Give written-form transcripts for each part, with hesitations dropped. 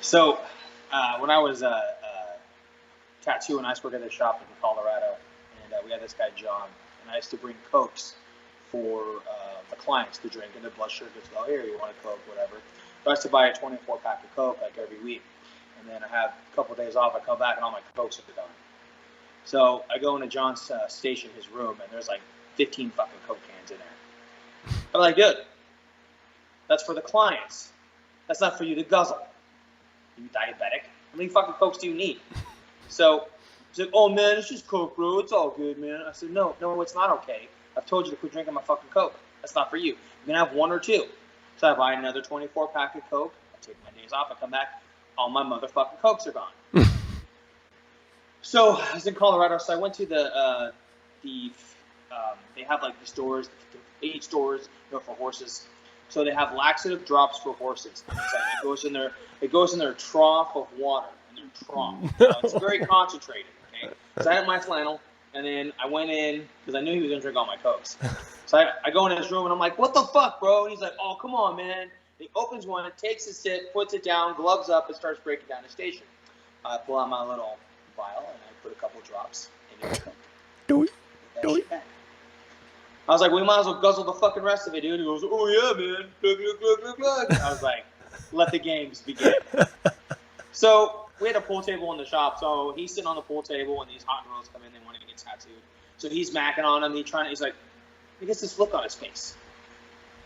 So, when I was tattooing, I used to work at a shop in Colorado, and we had this guy John, and I used to bring Cokes for the clients to drink, and their blood sugar gets low. Here, you want a Coke, whatever. So I used to buy a 24-pack of Coke like every week, and then I have a couple of days off. I come back, and all my Cokes are gone. So I go into John's station, his room, and there's like 15 fucking Coke cans in there. I'm like, dude, that's for the clients. That's not for you to guzzle. You diabetic. How many fucking Cokes do you need? So he's like, oh man, it's just Coke, bro. It's all good, man. I said, no, it's not okay. I've told you to quit drinking my fucking Coke. That's not for you. You're going to have one or two. So I buy another 24-pack of Coke. I take my days off. I come back. All my motherfucking Cokes are gone. So I was in Colorado. So I went to they have like the stores, the 8 stores, for horses. So they have laxative drops for horses. And it's like, it goes in their trough of water. In their trough. It's very concentrated. Okay. So I had my flannel, and then I went in because I knew he was gonna drink all my Cokes. So I go in his room, and I'm like, "What the fuck, bro?" And he's like, "Oh, come on, man." He opens one, takes a sip, puts it down, gloves up, and starts breaking down the station. I pull out my little vial, and I put a couple drops in the Coke. Do it. I was like, we might as well guzzle the fucking rest of it, dude. He goes, oh, yeah, man. Glug. I was like, let the games begin. So we had a pool table in the shop. So he's sitting on the pool table, and these hot girls come in. They want to get tattooed. So he's macking on him. He's like, he gets this look on his face.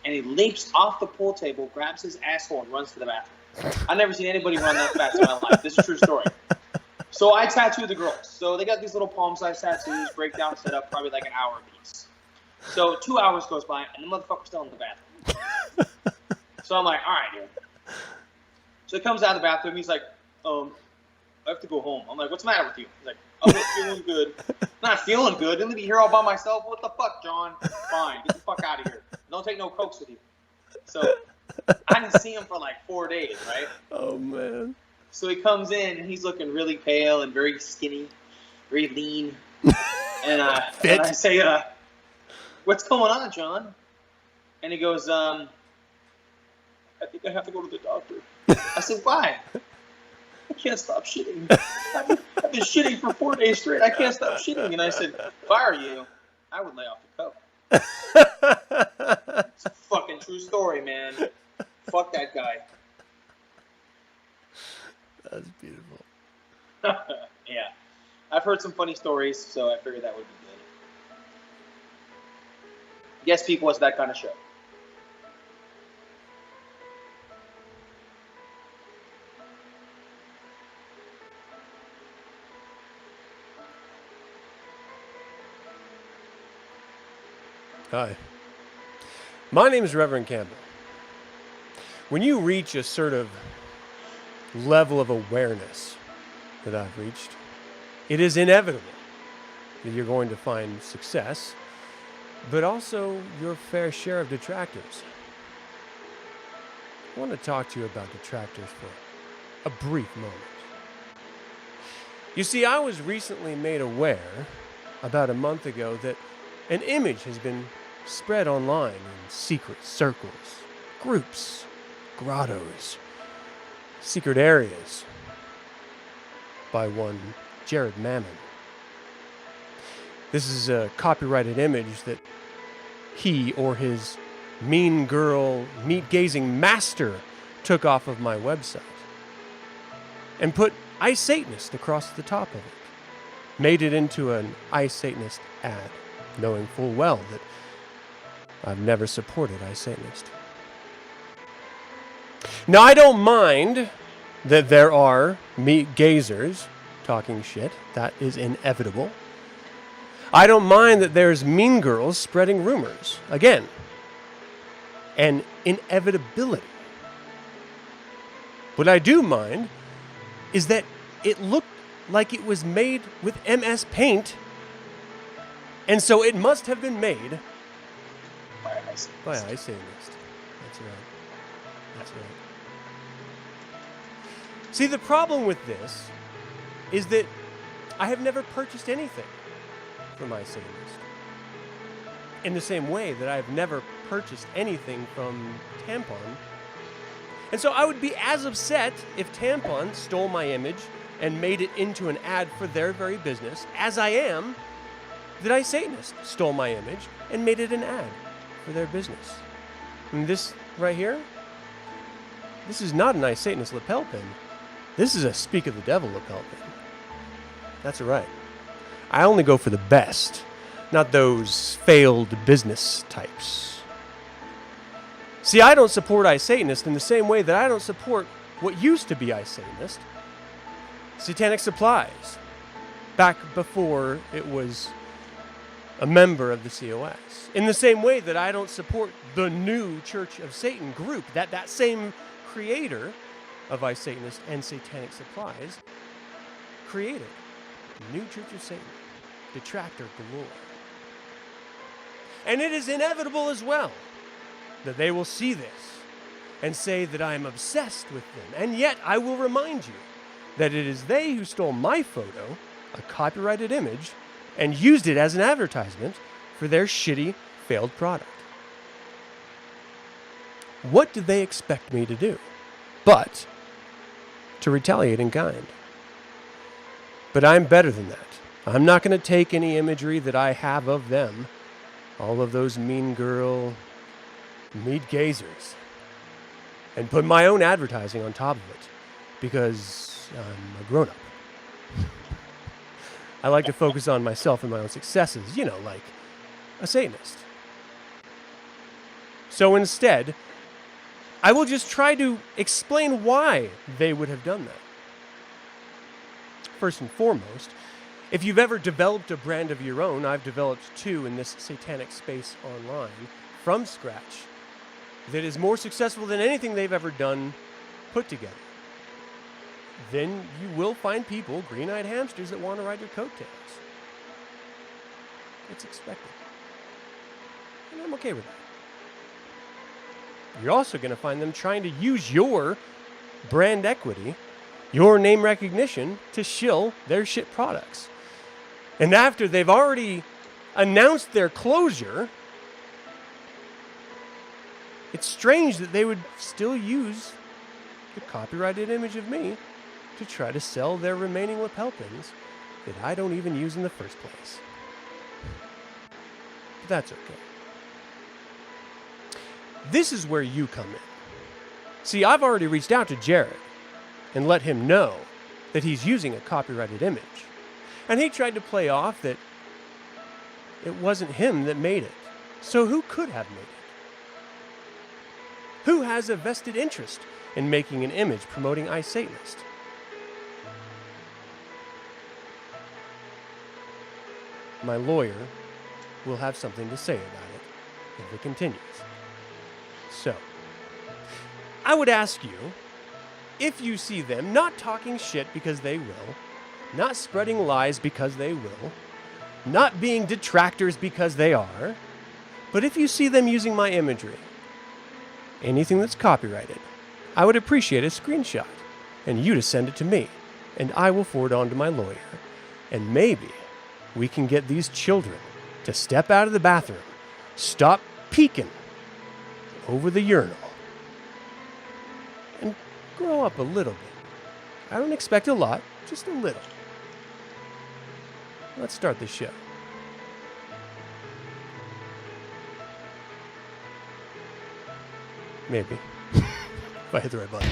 And he leaps off the pool table, grabs his asshole, and runs to the bathroom. I've never seen anybody run that fast in my life. This is a true story. So I tattooed the girls. So they got these little palm-sized tattoos, breakdown set up, probably like an hour apiece. So 2 hours goes by, and the motherfucker's still in the bathroom. So I'm like, all right, dude. So he comes out of the bathroom. He's like, I have to go home. I'm like, what's the matter with you? He's like, I'm not feeling good. Not feeling good. Didn't leave me here all by myself. What the fuck, John? Fine. Get the fuck out of here. Don't take no Cokes with you. So I didn't see him for like 4 days, right? Oh, man. So he comes in, and he's looking really pale and very skinny, very lean. And I say, what's going on, John? And he goes, I think I have to go to the doctor. I said, why? I can't stop shitting. I've been shitting for 4 days straight. I can't stop shitting. And I said, if I were you, I would lay off the Coke. It's a fucking true story, man. Fuck that guy. That's beautiful. Yeah. I've heard some funny stories, so I figured that would be good. Yes, people, it's that kind of show. Hi. My name is Reverend Campbell. When you reach a sort of level of awareness that I've reached, it is inevitable that you're going to find success, but also your fair share of detractors. I want to talk to you about detractors for a brief moment. You see, I was recently made aware about a month ago that an image has been spread online in secret circles, groups, grottos, secret areas by one Jared Mammon. This is a copyrighted image that he or his mean girl, meat-gazing master took off of my website and put I Satanist across the top of it. Made it into an I Satanist ad, knowing full well that I've never supported I Satanist. Now, I don't mind that there are meat-gazers talking shit. That is inevitable. I don't mind that there's mean girls spreading rumors. Again, an inevitability. What I do mind is that it looked like it was made with MS Paint, and so it must have been made by I Satanist. That's right. That's right. See, the problem with this is that I have never purchased anything from I Satanist. In the same way that I've never purchased anything from Tampon. And so I would be as upset if Tampon stole my image and made it into an ad for their very business as I am that iSatanist stole my image and made it an ad for their business. And this right here, this is not an iSatanist lapel pin. This is a Speak of the Devil lapel pin. That's right. I only go for the best, not those failed business types. See, I don't support iSatanist in the same way that I don't support what used to be iSatanist, Satanic Supplies, back before it was a member of the COS. In the same way that I don't support the new Church of Satan group, that same creator of iSatanist and Satanic Supplies created. The new Church of Satan, detractor galore. And it is inevitable as well that they will see this and say that I am obsessed with them. And yet I will remind you that it is they who stole my photo, a copyrighted image, and used it as an advertisement for their shitty, failed product. What did they expect me to do? But to retaliate in kind. But I'm better than that. I'm not going to take any imagery that I have of them, all of those mean girl, meat gazers, and put my own advertising on top of it, because I'm a grown-up. I like to focus on myself and my own successes, you know, like a Satanist. So instead, I will just try to explain why they would have done that. First and foremost, if you've ever developed a brand of your own, I've developed two in this satanic space online from scratch that is more successful than anything they've ever done put together. Then you will find people, green-eyed hamsters, that want to ride your coattails. It's expected. And I'm okay with that. You're also going to find them trying to use your brand equity, your name recognition, to shill their shit products. And after they've already announced their closure, it's strange that they would still use the copyrighted image of me to try to sell their remaining lapel pins that I don't even use in the first place. But that's okay. This is where you come in. See, I've already reached out to Jared and let him know that he's using a copyrighted image. And he tried to play off that it wasn't him that made it. So who could have made it? Who has a vested interest in making an image promoting iSatanist? My lawyer will have something to say about it if it continues. So, I would ask you, if you see them not talking shit because they will, not spreading lies because they will, not being detractors because they are, but if you see them using my imagery, anything that's copyrighted, I would appreciate a screenshot and you to send it to me, and I will forward on to my lawyer, and maybe we can get these children to step out of the bathroom, stop peeking over the urinal, and grow up a little bit. I don't expect a lot, just a little. Let's start the show. Maybe. If I hit the right button.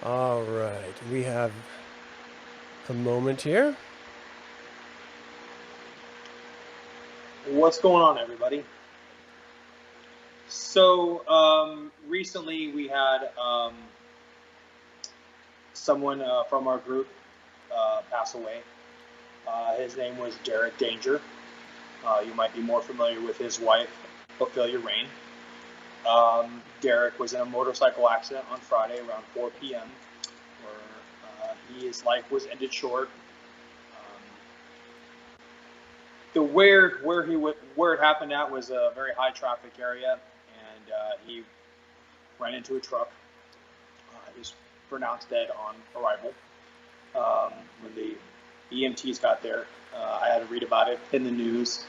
All right, we have a moment here. What's going on, everybody? So, recently we had someone from our group pass away. His name was Derek Danger. You might be more familiar with his wife, Ophelia Rain. Derek was in a motorcycle accident on Friday around 4 p.m. where his life was ended short. Where it happened at was a very high traffic area, and he ran into a truck. He was pronounced dead on arrival. When the EMTs got there, I had to read about it in the news.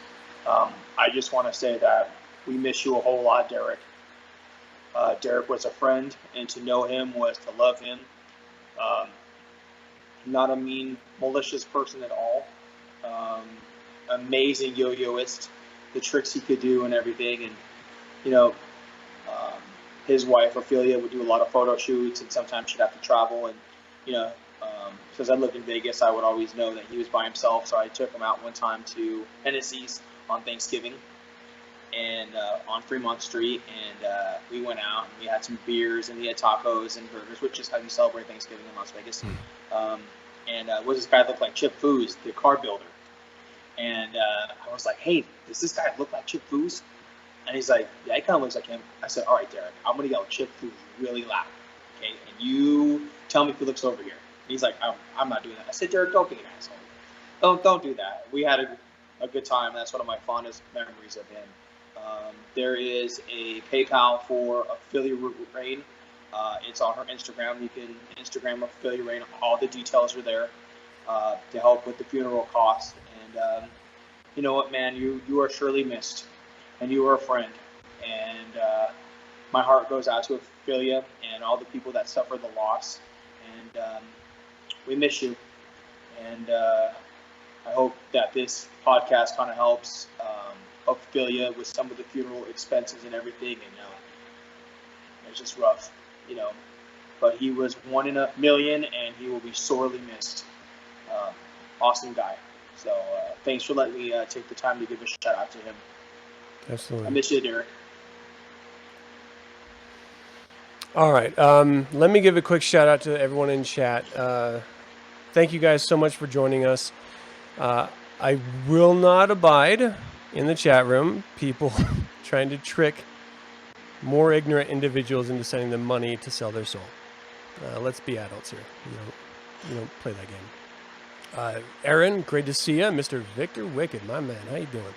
I just want to say that we miss you a whole lot, Derek. Derek was a friend, and to know him was to love him. Not a mean, malicious person at all. Amazing yo-yoist, the tricks he could do and everything. And, you know, his wife, Ophelia, would do a lot of photo shoots, and sometimes she'd have to travel. And, you know, since I lived in Vegas, I would always know that he was by himself. So I took him out one time to Hennessy's on Thanksgiving and on Fremont Street. And we went out and we had some beers and we had tacos and burgers, which is how you celebrate Thanksgiving in Las Vegas. Was this guy looked like Chip Foose, the car builder. And I was like, hey, does this guy look like Chip Foose? And he's like, yeah, he kind of looks like him. I said, all right, Derek, I'm going to yell Chip Foose really loud. Okay, and you tell me if he looks over here. And he's like, I'm not doing that. I said, Derek, don't be an asshole. Don't do that. We had a good time. That's one of my fondest memories of him. There is a PayPal for Ophelia Rain. It's on her Instagram. You can Instagram Ophelia Rain. All the details are there to help with the funeral costs. And you know what, man? You are surely missed, and you are a friend. And my heart goes out to Ophelia and all the people that suffer the loss. And we miss you. And I hope that this podcast kind of helps Ophelia with some of the funeral expenses and everything. And it's just rough, you know. But he was 1 in a million, and he will be sorely missed. Awesome guy. So thanks for letting me take the time to give a shout out to him. Absolutely. I miss you, Derek. All right. Let me give a quick shout out to everyone in chat. Thank you guys so much for joining us. I will not abide in the chat room people trying to trick more ignorant individuals into sending them money to sell their soul. Let's be adults here. You don't play that game. Aaron, great to see you. Mr. Victor Wicked, my man, how you doing?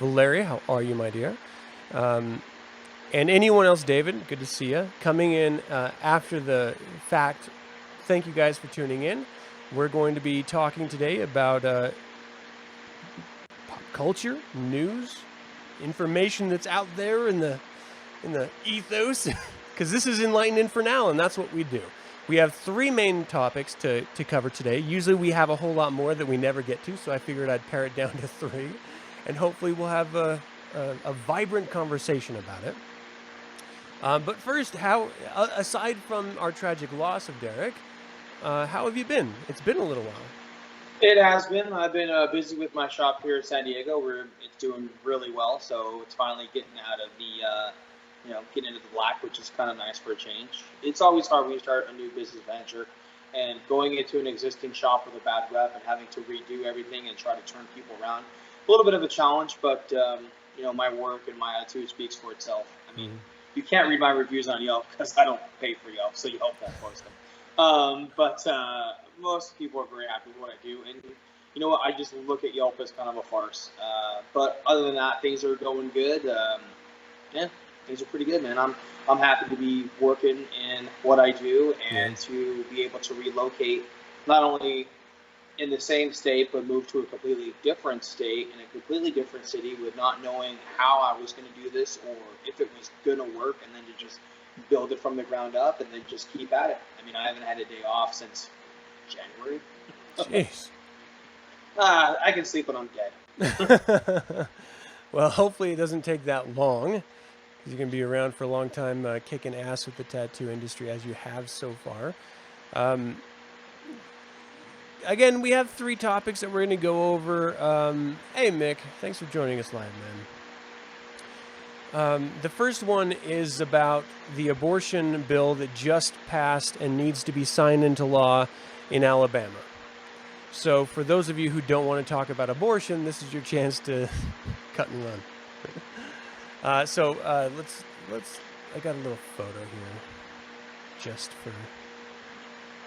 Valeria, how are you, my dear? And anyone else, David, good to see you. Coming in after the fact, thank you guys for tuning in. We're going to be talking today about pop culture, news, information that's out there in the ethos, because this is Enlightened Infernal, and that's what we do. We have 3 main topics to cover today. Usually we have a whole lot more that we never get to, so I figured I'd pare it down to 3, and hopefully we'll have a vibrant conversation about it. But first, aside from our tragic loss of Derek, how have you been? It's been a little while. It has been. I've been busy with my shop here in San Diego, where it's doing really well. So it's finally getting out of the, getting into the black, which is kind of nice for a change. It's always hard when you start a new business venture, and going into an existing shop with a bad rep and having to redo everything and try to turn people around. A little bit of a challenge, but my work and my attitude speaks for itself. I mean, you can't read my reviews on Yelp because I don't pay for Yelp, so Yelp won't post them. But most people are very happy with what I do, and you know what? I just look at Yelp as kind of a farce. But other than that, things are going good. Things are pretty good, man. I'm happy to be working in what I do and to be able to relocate, not only in the same state, but move to a completely different state in a completely different city with not knowing how I was going to do this or if it was going to work, and then to just build it from the ground up and then just keep at it. I mean, I haven't had a day off since January. Jeez. I can sleep when I'm dead. Well, hopefully it doesn't take that long, because you're going to be around for a long time kicking ass with the tattoo industry as you have so far. Again, we have 3 topics that we're going to go over. Hey, Mick, thanks for joining us live, man. The first one is about the abortion bill that just passed and needs to be signed into law in Alabama. So for those of you who don't want to talk about abortion, this is your chance to cut and run. Let's. I got a little photo here, just for.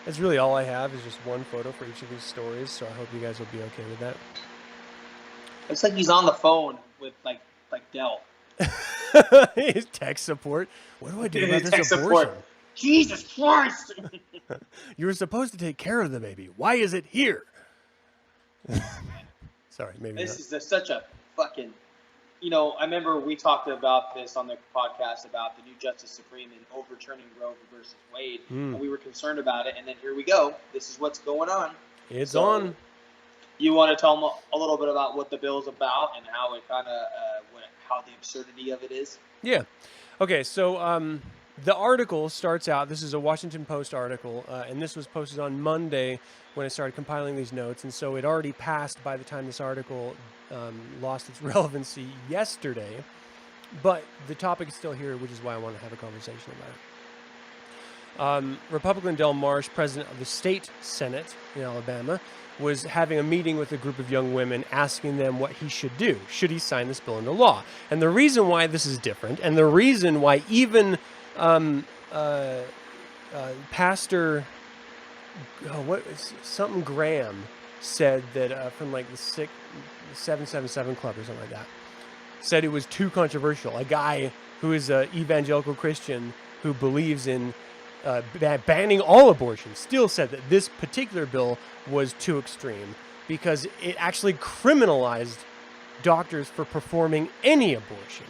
That's really all I have is just one photo for each of these stories. So I hope you guys will be okay with that. It's like he's on the phone with like Dell. His tech support. What do I do about His this tech abortion? support. Jesus Christ! You were supposed to take care of the baby. Why is it here? Sorry, maybe This not. is just such a fucking. I remember we talked about this on the podcast about the new Justice Supreme and overturning Roe versus Wade, and we were concerned about it. And then here we go. This is what's going on. It's on. You want to tell them a little bit about what the bill's about and how it kind of, how the absurdity of it is? Yeah. Okay, so the article starts out, this is a Washington Post article, and this was posted on Monday when I started compiling these notes, and so it already passed by the time this article lost its relevancy yesterday, but the topic is still here, which is why I want to have a conversation about it. Republican Del Marsh, president of the state Senate in Alabama, was having a meeting with a group of young women asking them what he should do. Should he sign this bill into law? And the reason why this is different, and the reason why even Pastor something Graham said that from like the 777 Club or something like that, said it was too controversial. A guy who is an evangelical Christian who believes in banning all abortions still said that this particular bill was too extreme because it actually criminalized doctors for performing any abortion.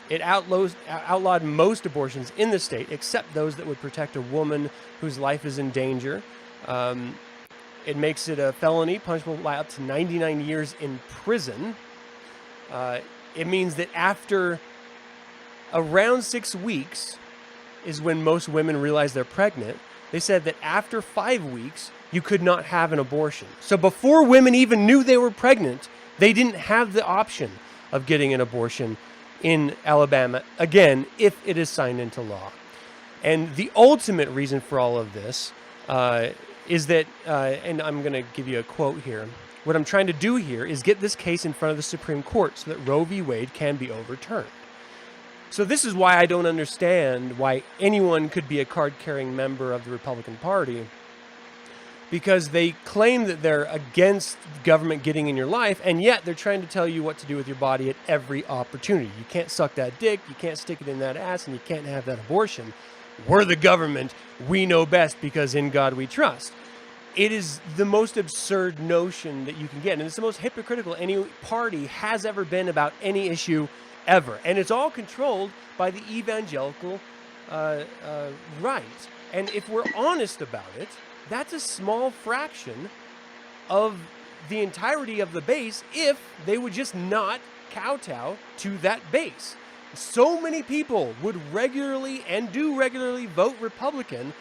It outlawed most abortions in the state except those that would protect a woman whose life is in danger. It makes it a felony punishable by up to 99 years in prison. It means that after around 6 weeks is when most women realize they're pregnant. They said that after 5 weeks, you could not have an abortion. So before women even knew they were pregnant, they didn't have the option of getting an abortion in Alabama, again, if it is signed into law. And the ultimate reason for all of this is that, and I'm going to give you a quote here, what I'm trying to do here is get this case in front of the Supreme Court so that Roe v. Wade can be overturned. So this is why I don't understand why anyone could be a card-carrying member of the Republican Party, because they claim that they're against government getting in your life, and yet they're trying to tell you what to do with your body at every opportunity. You can't suck that dick, you can't stick it in that ass, and you can't have that abortion. We're the government, we know best because in God we trust. It is the most absurd notion that you can get, and it's the most hypocritical any party has ever been about any issue ever. And it's all controlled by the evangelical right. And if we're honest about it, that's a small fraction of the entirety of the base if they would just not kowtow to that base. So many people would regularly and do regularly vote Republican,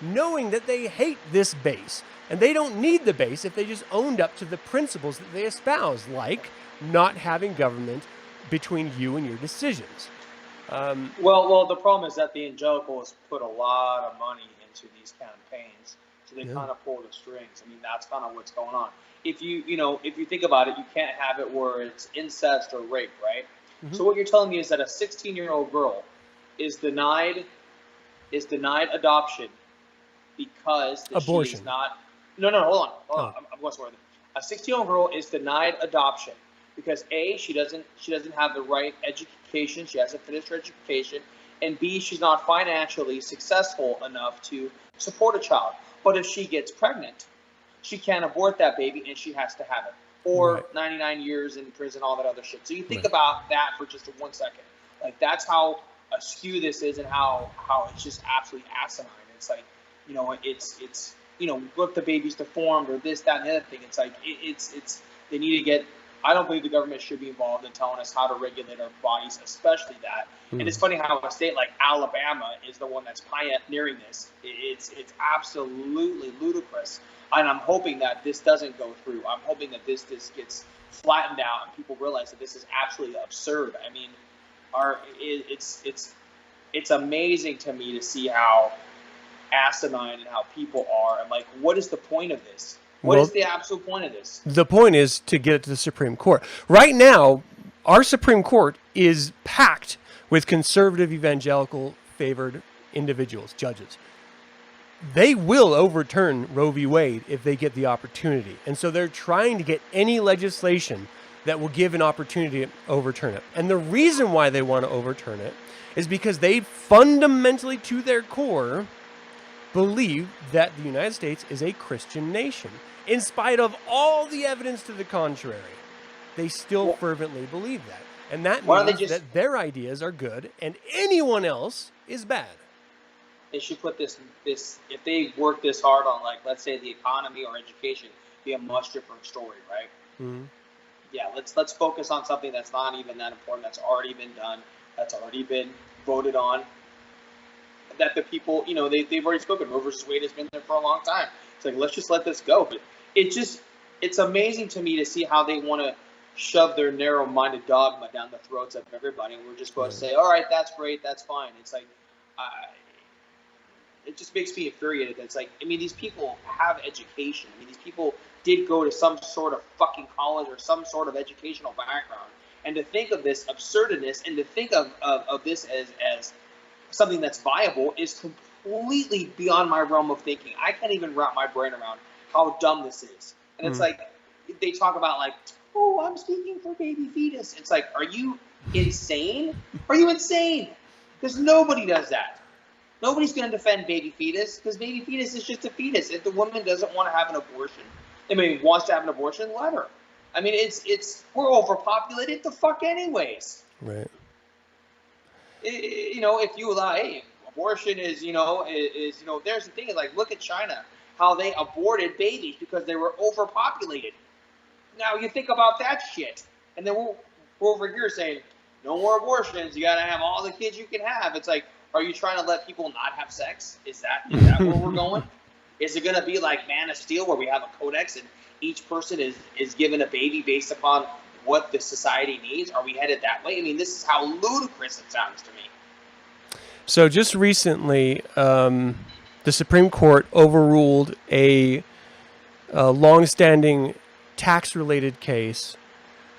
knowing that they hate this base. And they don't need the base if they just owned up to the principles that they espouse, like not having government between you and your decisions. Well, the problem is that the evangelicals put a lot of money into these campaigns, so they kind of pull the strings. I mean, that's kind of what's going on. If you think about it, you can't have it where it's incest or rape, right? Mm-hmm. So what you're telling me is that a 16-year-old girl is denied adoption because abortion. She is not. No, hold on. I'm going somewhere. A 16-year-old girl is denied adoption because A, she doesn't have the right education, she hasn't finished her education, and B, she's not financially successful enough to support a child. But if she gets pregnant, she can't abort that baby and she has to have it. Or 99 years in prison, all that other shit. So you think about that for just 1 second. Like, that's how askew this is and how it's just absolutely asinine. It's like, it's what if the baby's deformed or this, that, and the other thing. It's like, it's they need to get. I don't believe the government should be involved in telling us how to regulate our bodies, especially that. And it's funny how a state like Alabama is the one that's pioneering this. It's absolutely ludicrous. And I'm hoping that this doesn't go through. I'm hoping that this gets flattened out and people realize that this is absolutely absurd. I mean, it's amazing to me to see how asinine and how people are. And like, what is the point of this? What is the absolute point of this? The point is to get it to the Supreme Court. Right now, our Supreme Court is packed with conservative, evangelical, favored individuals, judges. They will overturn Roe v. Wade if they get the opportunity. And so they're trying to get any legislation that will give an opportunity to overturn it. And the reason why they want to overturn it is because they fundamentally, to their core, believe that the United States is a Christian nation. In spite of all the evidence to the contrary, they still fervently believe that. And that means that their ideas are good and anyone else is bad. They should put this, if they work this hard on, like, let's say the economy or education, be a much different story, right? Mm-hmm. Yeah, let's focus on something that's not even that important, that's already been done, that's already been voted on, that the people, they've already spoken. Roe versus Wade has been there for a long time. It's like, let's just let this go. But it's amazing to me to see how they want to shove their narrow-minded dogma down the throats of everybody. And we're just supposed to say, all right, that's great, that's fine. It's like, it just makes me infuriated. It's like, these people have education. These people did go to some sort of fucking college or some sort of educational background. And to think of this absurdness and to think of this as something that's viable is completely beyond my realm of thinking. I can't even wrap my brain around how dumb this is. And it's like, they talk about like, oh, I'm speaking for baby fetus. It's like, are you insane? Are you insane? Because nobody does that. Nobody's going to defend baby fetus because baby fetus is just a fetus. If the woman doesn't want to have an abortion, wants to have an abortion, let her. We're overpopulated the fuck anyways. Right. If you allow, abortion is there's the thing, like, look at China, how they aborted babies because they were overpopulated. Now you think about that shit, and then we're over here saying, no more abortions, you got to have all the kids you can have. It's like, are you trying to let people not have sex? Is that where we're going? Is it going to be like Man of Steel, where we have a codex and each person is given a baby based upon what the society needs? Are we headed that way? This is how ludicrous it sounds to me. So just recently, the Supreme Court overruled a long-standing tax-related case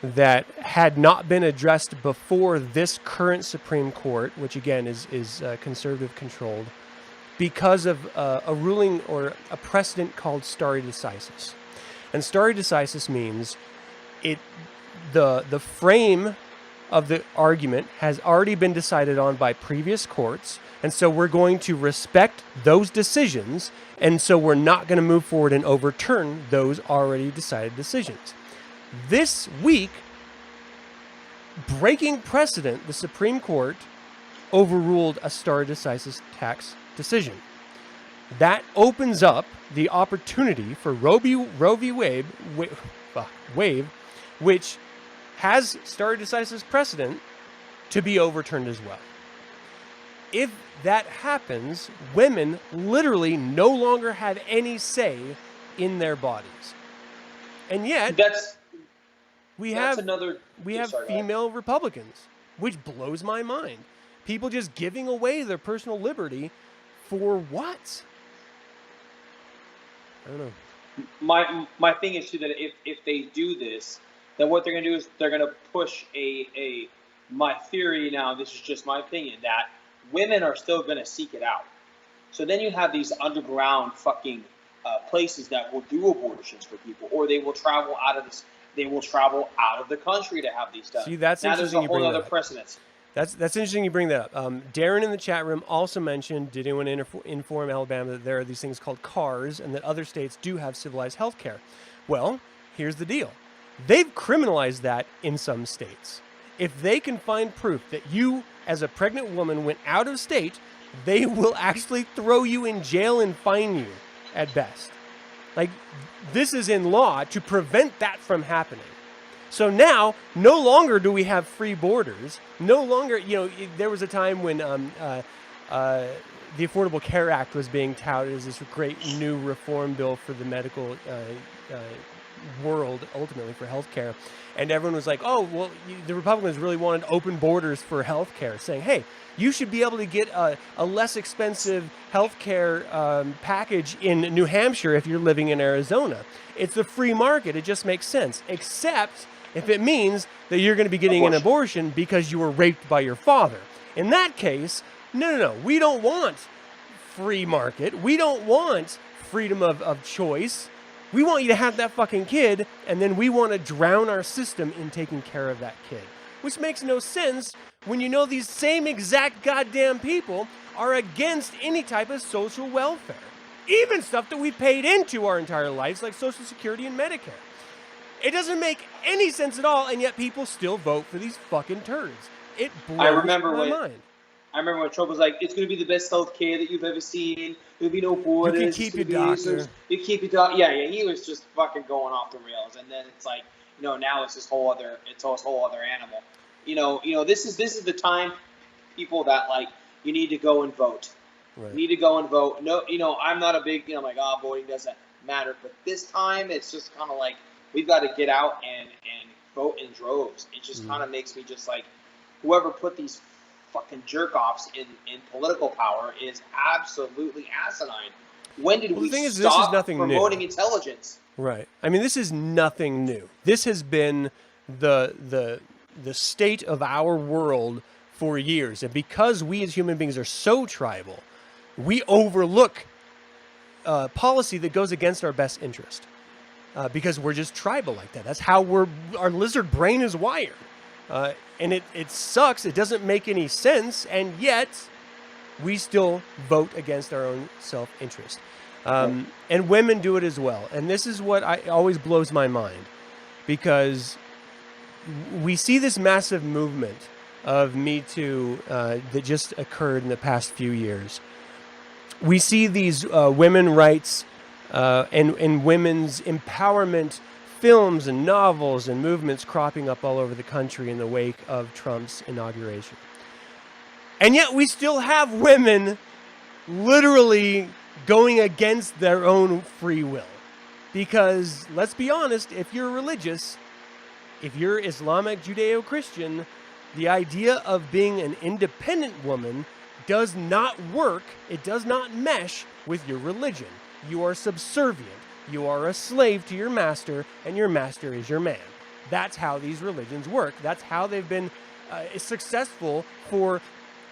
that had not been addressed before this current Supreme Court, which again is conservative-controlled, because of a ruling or a precedent called stare decisis. And stare decisis means the frame of the argument has already been decided on by previous courts, and so we're going to respect those decisions, and so we're not going to move forward and overturn those already decided decisions. This week, breaking precedent, the Supreme Court overruled a stare decisis tax decision. That opens up the opportunity for Roe v. Wade, which has stare decisis precedent, to be overturned as well. If that happens, women literally no longer have any say in their bodies. And yet, we have female Republicans, which blows my mind. People just giving away their personal liberty for what? I don't know. My thing is too that if they do this, then what they're going to do is they're going to push my theory now, this is just my opinion, that women are still going to seek it out. So then you have these underground fucking places that will do abortions for people, or they will travel out of the country to have these done. See, that's now interesting. There's a whole other precedent. That's interesting you bring that up. Darren in the chat room also mentioned, did anyone inform Alabama that there are these things called CARs and that other states do have civilized health care? Well, here's the deal. They've criminalized that in some states. If they can find proof that you, as a pregnant woman, went out of state, they will actually throw you in jail and fine you at best. Like, this is in law to prevent that from happening. So now, no longer do we have free borders. No longer, there was a time when the Affordable Care Act was being touted as this great new reform bill for the medical world, ultimately for healthcare. And everyone was like, oh, well, the Republicans really wanted open borders for healthcare, saying, hey, you should be able to get a less expensive healthcare package in New Hampshire if you're living in Arizona. It's the free market. It just makes sense, except if it means that you're going to be getting an abortion because you were raped by your father. In that case, no. We don't want free market. We don't want freedom of choice. We want you to have that fucking kid, and then we want to drown our system in taking care of that kid. Which makes no sense when you know these same exact goddamn people are against any type of social welfare. Even stuff that we paid into our entire lives, like Social Security and Medicare. It doesn't make any sense at all, and yet people still vote for these fucking turds. It blows my mind. I remember when Trump was like, it's going to be the best health care that you've ever seen. There'll be no borders. You can keep your doctor. You keep your doctor. Yeah, he was just fucking going off the rails. And then it's like, now it's this whole other animal. This is the time, people, that like, you need to go and vote. Right. You need to go and vote. No, I'm not a big, like, voting doesn't matter. But this time, it's just kind of like, we've got to get out and vote in droves. It just kind of makes me just like, whoever put these fucking jerk-offs in political power is absolutely asinine. When did we stop promoting intelligence? Right. I mean, this is nothing new. This has been the state of our world for years. And because we as human beings are so tribal, we overlook policy that goes against our best interest. Because we're just tribal like that. That's how our lizard brain is wired. And it sucks. It doesn't make any sense. And yet, we still vote against our own self-interest. And women do it as well. And this is what always blows my mind. Because we see this massive movement of Me Too that just occurred in the past few years. We see these women rights and women's empowerment films and novels and movements cropping up all over the country in the wake of Trump's inauguration. And yet we still have women literally going against their own free will. Because, let's be honest, if you're religious, if you're Islamic, Judeo-Christian, the idea of being an independent woman does not work, it does not mesh with your religion. You are subservient. You are a slave to your master, and your master is your man. That's how these religions work. That's how they've been successful for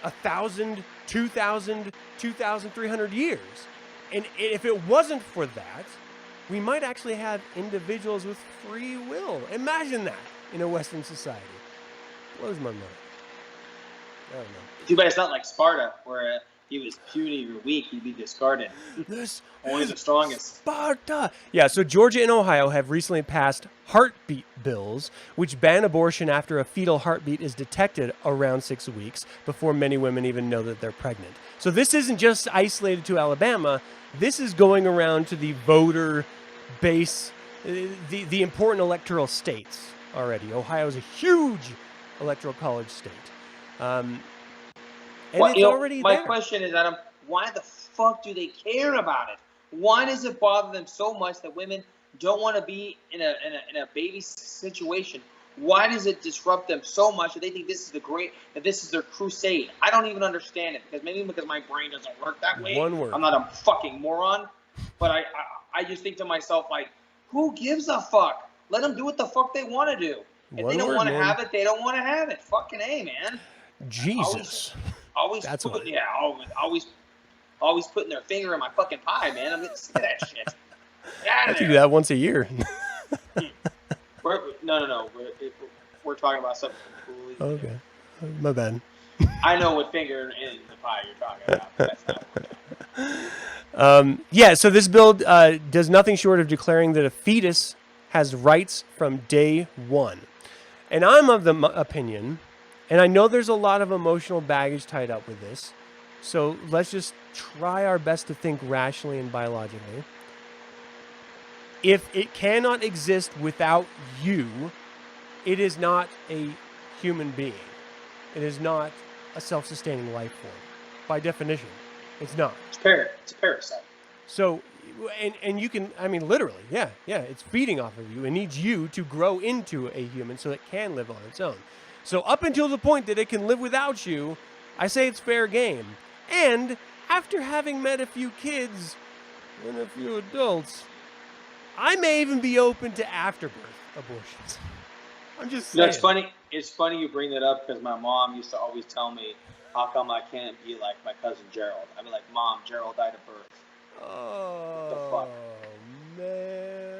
1,000, 2,000, 2,300 years. And if it wasn't for that, we might actually have individuals with free will. Imagine that in a Western society. Blows my mind. I don't know. Too bad it's not like Sparta, where he was puny or weak, he'd be discarded. Only the strongest. Sparta! Yeah, so Georgia and Ohio have recently passed heartbeat bills, which ban abortion after a fetal heartbeat is detected around 6 weeks, before many women even know that they're pregnant. So this isn't just isolated to Alabama. This is going around to the voter base, the important electoral states already. Ohio is a huge electoral college state. And well, it's already my there. question is, Adam, why the fuck do they care about it? Why does it bother them so much that women don't want to be in a baby situation? Why does it disrupt them so much that they think this is their crusade? I don't even understand it, because my brain doesn't work that way. One word. I'm not a fucking moron, but I just think to myself, like, who gives a fuck? Let them do what the fuck they want to do. If they don't want to have it, they don't want to have it. Fucking A, man. Jesus. Always putting their finger in my fucking pie, man. I'm getting sick of that shit. I do that once a year. No. We're talking about something completely Okay. My bad. I know what finger in the pie you're talking about. But that's not yeah, so this bill does nothing short of declaring that a fetus has rights from day one. And I'm of the opinion, and I know there's a lot of emotional baggage tied up with this, so let's just try our best to think rationally and biologically. If it cannot exist without you, it is not a human being. It is not a self-sustaining life form. By definition, it's not. It's a parasite. So, and you can, I mean, literally, yeah, it's feeding off of you. It needs you to grow into a human so it can live on its own. So up until the point that it can live without you, I say it's fair game. And after having met a few kids and a few adults, I may even be open to afterbirth abortions. I'm just saying. No, it's funny you bring that up, because my mom used to always tell me, how come I can't be like my cousin Gerald? I'd be like, Mom, Gerald died of birth. Oh, what the fuck? Man.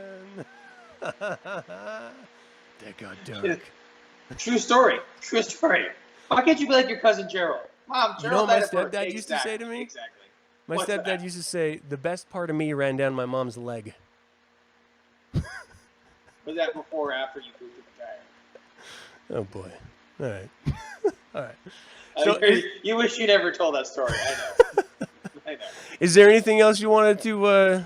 That got dark. True story. True story. Why can't you be like your cousin Gerald? Mom, You know what Gerald my died at birth. stepdad used to say to me? Exactly. My What's stepdad that? used to say, the best part of me ran down my mom's leg. Was that before or after you pooped in the tire? Oh, boy. All right. All right. So You wish you never told that story. I know. I know. is there anything else you wanted to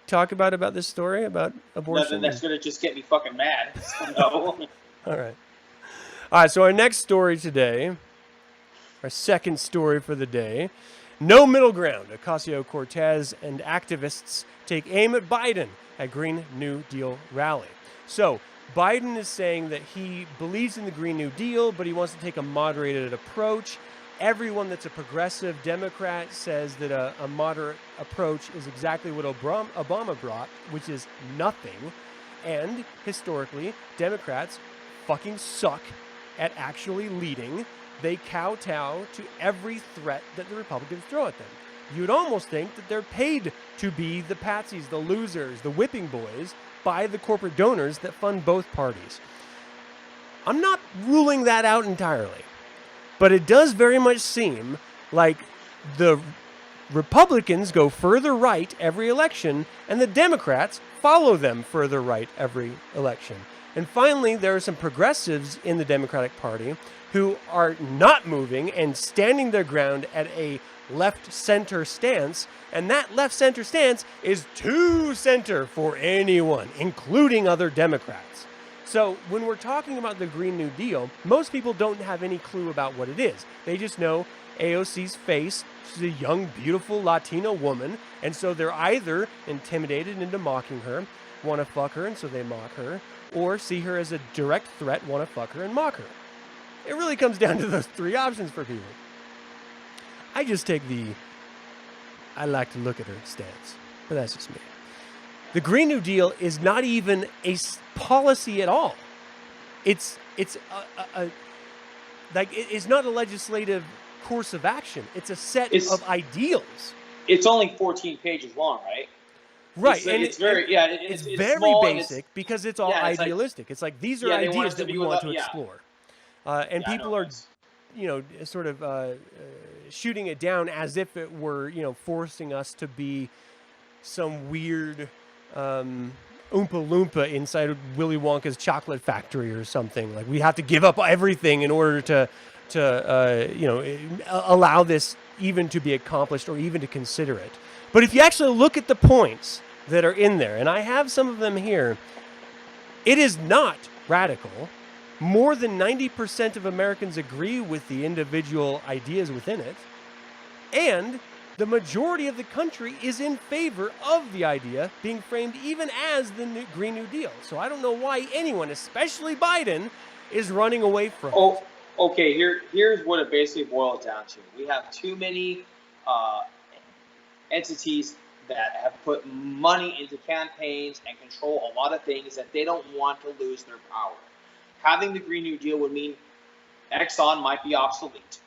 talk about this story, about abortion? Nothing that's going to just get me fucking mad. So no. All right. All right, so our next story today, our second story for the day, no middle ground. Ocasio-Cortez and activists take aim at Biden at Green New Deal rally. So Biden is saying that he believes in the Green New Deal, but he wants to take a moderated approach. Everyone that's a progressive Democrat says that a moderate approach is exactly what Obama brought, which is nothing. And historically, Democrats fucking suck at actually leading. They kowtow to every threat that the Republicans throw at them. You'd almost think that they're paid to be the patsies, the losers, the whipping boys by the corporate donors that fund both parties. I'm not ruling that out entirely, but it does very much seem like the Republicans go further right every election, and the Democrats follow them further right every election. And finally, there are some progressives in the Democratic Party who are not moving and standing their ground at a left-center stance, and that left-center stance is too center for anyone, including other Democrats. So when we're talking about the Green New Deal, most people don't have any clue about what it is. They just know AOC's face. She's a young, beautiful Latino woman, and so they're either intimidated into mocking her, want to fuck her, and so they mock her, or see her as a direct threat, want to fuck her, and mock her. It really comes down to those three options for people. I just take I like to look at her stance, but that's just me. The Green New Deal is not even a policy at all. It's not a legislative course of action. It's a set of ideals. It's only 14 pages long, right? Right, it's very very basic because it's all idealistic. It's like these are ideas that we want to explore, and people are, sort of shooting it down as if it were, forcing us to be some weird Oompa Loompa inside of Willy Wonka's chocolate factory or something. Like we have to give up everything in order to allow this even to be accomplished or even to consider it. But if you actually look at the points that are in there, and I have some of them here, it is not radical. More than 90% of Americans agree with the individual ideas within it, and the majority of the country is in favor of the idea being framed even as the Green New Deal. So I don't know why anyone, especially Biden, is running away from it. Okay, here's what it basically boils down to. We have too many entities that have put money into campaigns and control a lot of things that they don't want to lose their power. Having the Green New Deal would mean Exxon might be obsolete.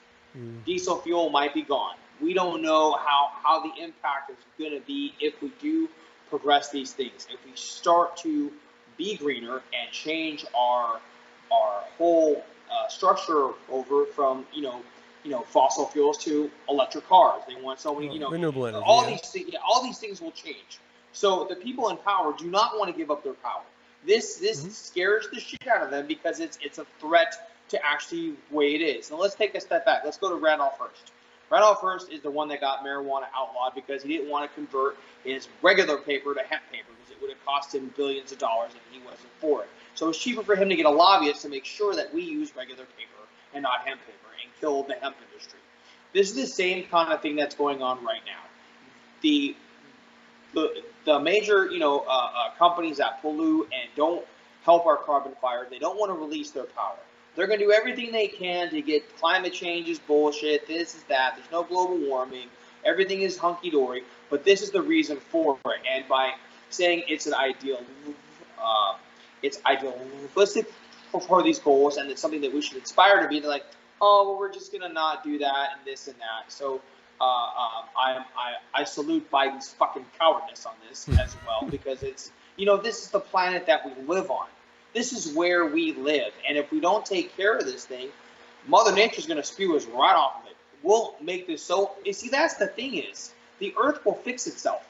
Diesel fuel might be gone. We don't know how the impact is going to be if we do progress these things. If we start to be greener and change our whole structure over from fossil fuels to electric cars. They want so many renewable energy. All these things will change. So the people in power do not want to give up their power. This scares the shit out of them because it's a threat to actually the way it is. Now let's take a step back. Let's go to Randolph Hearst. Randolph Hearst is the one that got marijuana outlawed because he didn't want to convert his regular paper to hemp paper because it would have cost him billions of dollars and he wasn't for it. So it's cheaper for him to get a lobbyist to make sure that we use regular paper and not hemp paper and kill the hemp industry. This is the same kind of thing that's going on right now. The major companies that pollute and don't help our carbon fire, they don't want to release their power. They're going to do everything they can to get climate change is bullshit, this is that, there's no global warming, everything is hunky-dory, but this is the reason for it. And by saying it's an it's idealistic for these goals and it's something that we should aspire to be, they're like, oh, well, we're just going to not do that and this and that. So I salute Biden's fucking cowardice on this as well, because it's this is the planet that we live on. This is where we live. And if we don't take care of this thing, Mother Nature's going to spew us right off of it. We'll make this so... You see, that's the thing is, the Earth will fix itself.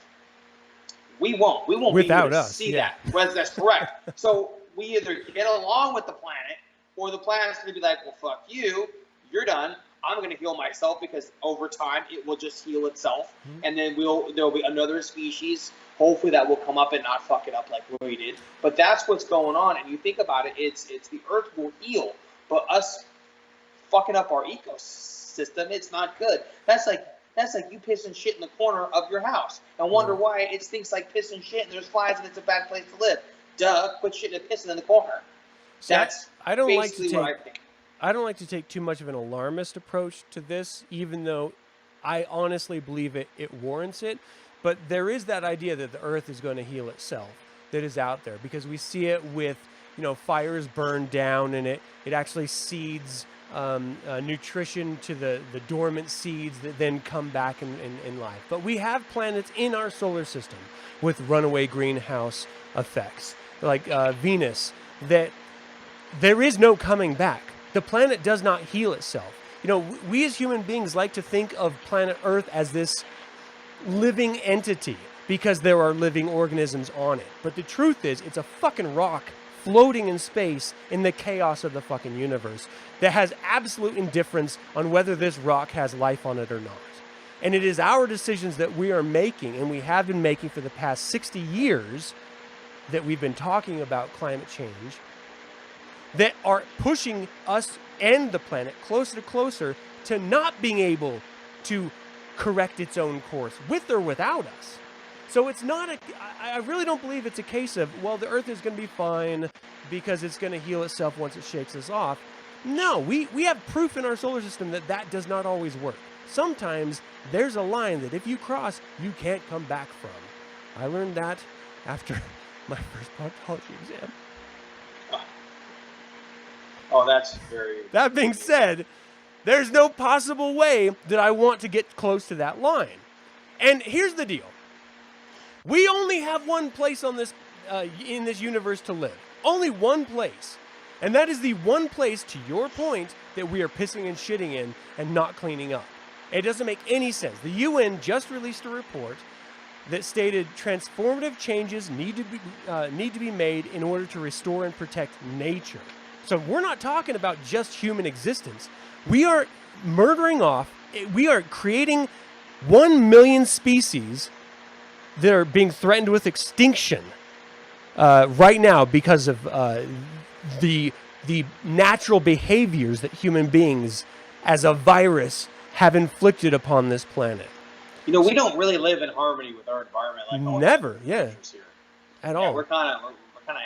We won't. We won't Without be able to us, see yeah. that. Well, that's correct. So we either get along with the planet, or the planet's going to be like, well, fuck you. You're done. I'm going to heal myself, because over time it will just heal itself. Mm-hmm. And then there'll be another species, hopefully, that will come up and not fuck it up like we did. But that's what's going on. And you think about it, it's the Earth will heal, but us fucking up our ecosystem, it's not good. That's like you pissing shit in the corner of your house and wonder why it stinks like piss and shit and there's flies and it's a bad place to live. Duh, quit shitting and pissing in the corner. So That's I don't basically what I think. I don't like to take too much of an alarmist approach to this, even though I honestly believe it warrants it. But there is that idea that the Earth is going to heal itself that is out there, because we see it with, fires burn down and it actually seeds nutrition to the dormant seeds that then come back in life. But we have planets in our solar system with runaway greenhouse effects, like Venus, that there is no coming back. The planet does not heal itself. We as human beings like to think of planet Earth as this living entity because there are living organisms on it. But the truth is, it's a fucking rock floating in space in the chaos of the fucking universe that has absolute indifference on whether this rock has life on it or not. And it is our decisions that we are making, and we have been making for the past 60 years that we've been talking about climate change, that are pushing us and the planet closer to not being able to correct its own course, with or without us. So it's not I really don't believe it's a case of, well, the Earth is going to be fine because it's going to heal itself once it shakes us off. No, we have proof in our solar system that does not always work. Sometimes there's a line that if you cross, you can't come back from. I learned that after my first proctology exam. Oh, that's very... That being said, there's no possible way that I want to get close to that line. And here's the deal. We only have one place on this in this universe to live. Only one place. And that is the one place, to your point, that we are pissing and shitting in and not cleaning up. It doesn't make any sense. The UN just released a report that stated transformative changes need to be made in order to restore and protect nature. So we're not talking about just human existence. We are murdering off, we are creating 1 million species that are being threatened with extinction right now because of the natural behaviors that human beings as a virus have inflicted upon this planet. We don't really live in harmony with our environment like never, here. At all. We're kind of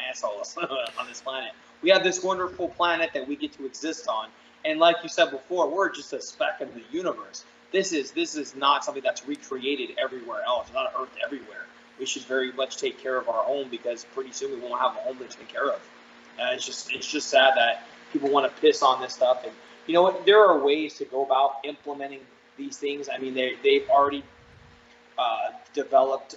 assholes on this planet. We have this wonderful planet that we get to exist on, and like you said before, we're just a speck of the universe. This is not something that's recreated everywhere else. It's not Earth everywhere. We should very much take care of our home, because pretty soon we won't have a home to take care of. It's just sad that people want to piss on this stuff. And you know what? There are ways to go about implementing these things. I mean, they've already developed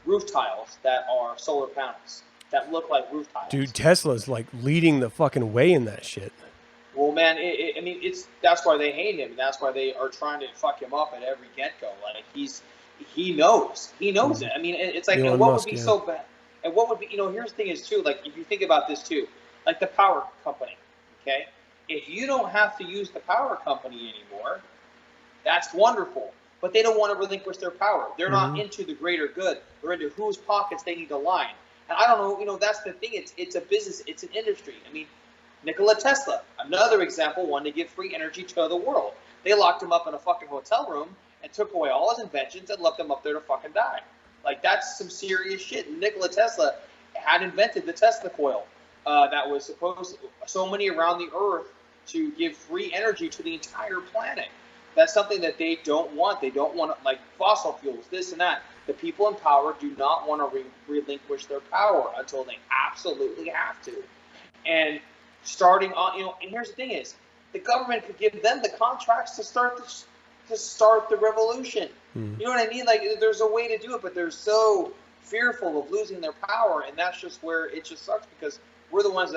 roof tiles that are solar panels that look like roof tiles. Dude, Tesla's like leading the fucking way in that shit. Well, man, that's why they hate him. That's why they are trying to fuck him up at every get-go. Like he knows it. I mean, it's like, and what would be so bad? And what would be, here's the thing is too, like if you think about this too, like the power company, okay? If you don't have to use the power company anymore, that's wonderful. But they don't want to relinquish their power. They're not into the greater good. They're into whose pockets they need to line. And I don't know, that's the thing. It's a business. It's an industry. I mean, Nikola Tesla, another example, wanted to give free energy to the world. They locked him up in a fucking hotel room and took away all his inventions and left him up there to fucking die. Like, that's some serious shit. Nikola Tesla had invented the Tesla coil that was supposed so many around the Earth to give free energy to the entire planet. That's something that they don't want. They don't want, like, fossil fuels, this and that. The people in power do not want to relinquish their power until they absolutely have to. And starting on, and here's the thing is, the government could give them the contracts to start the revolution. You know what I mean? Like, there's a way to do it, but they're so fearful of losing their power, and that's just where it just sucks because we're the ones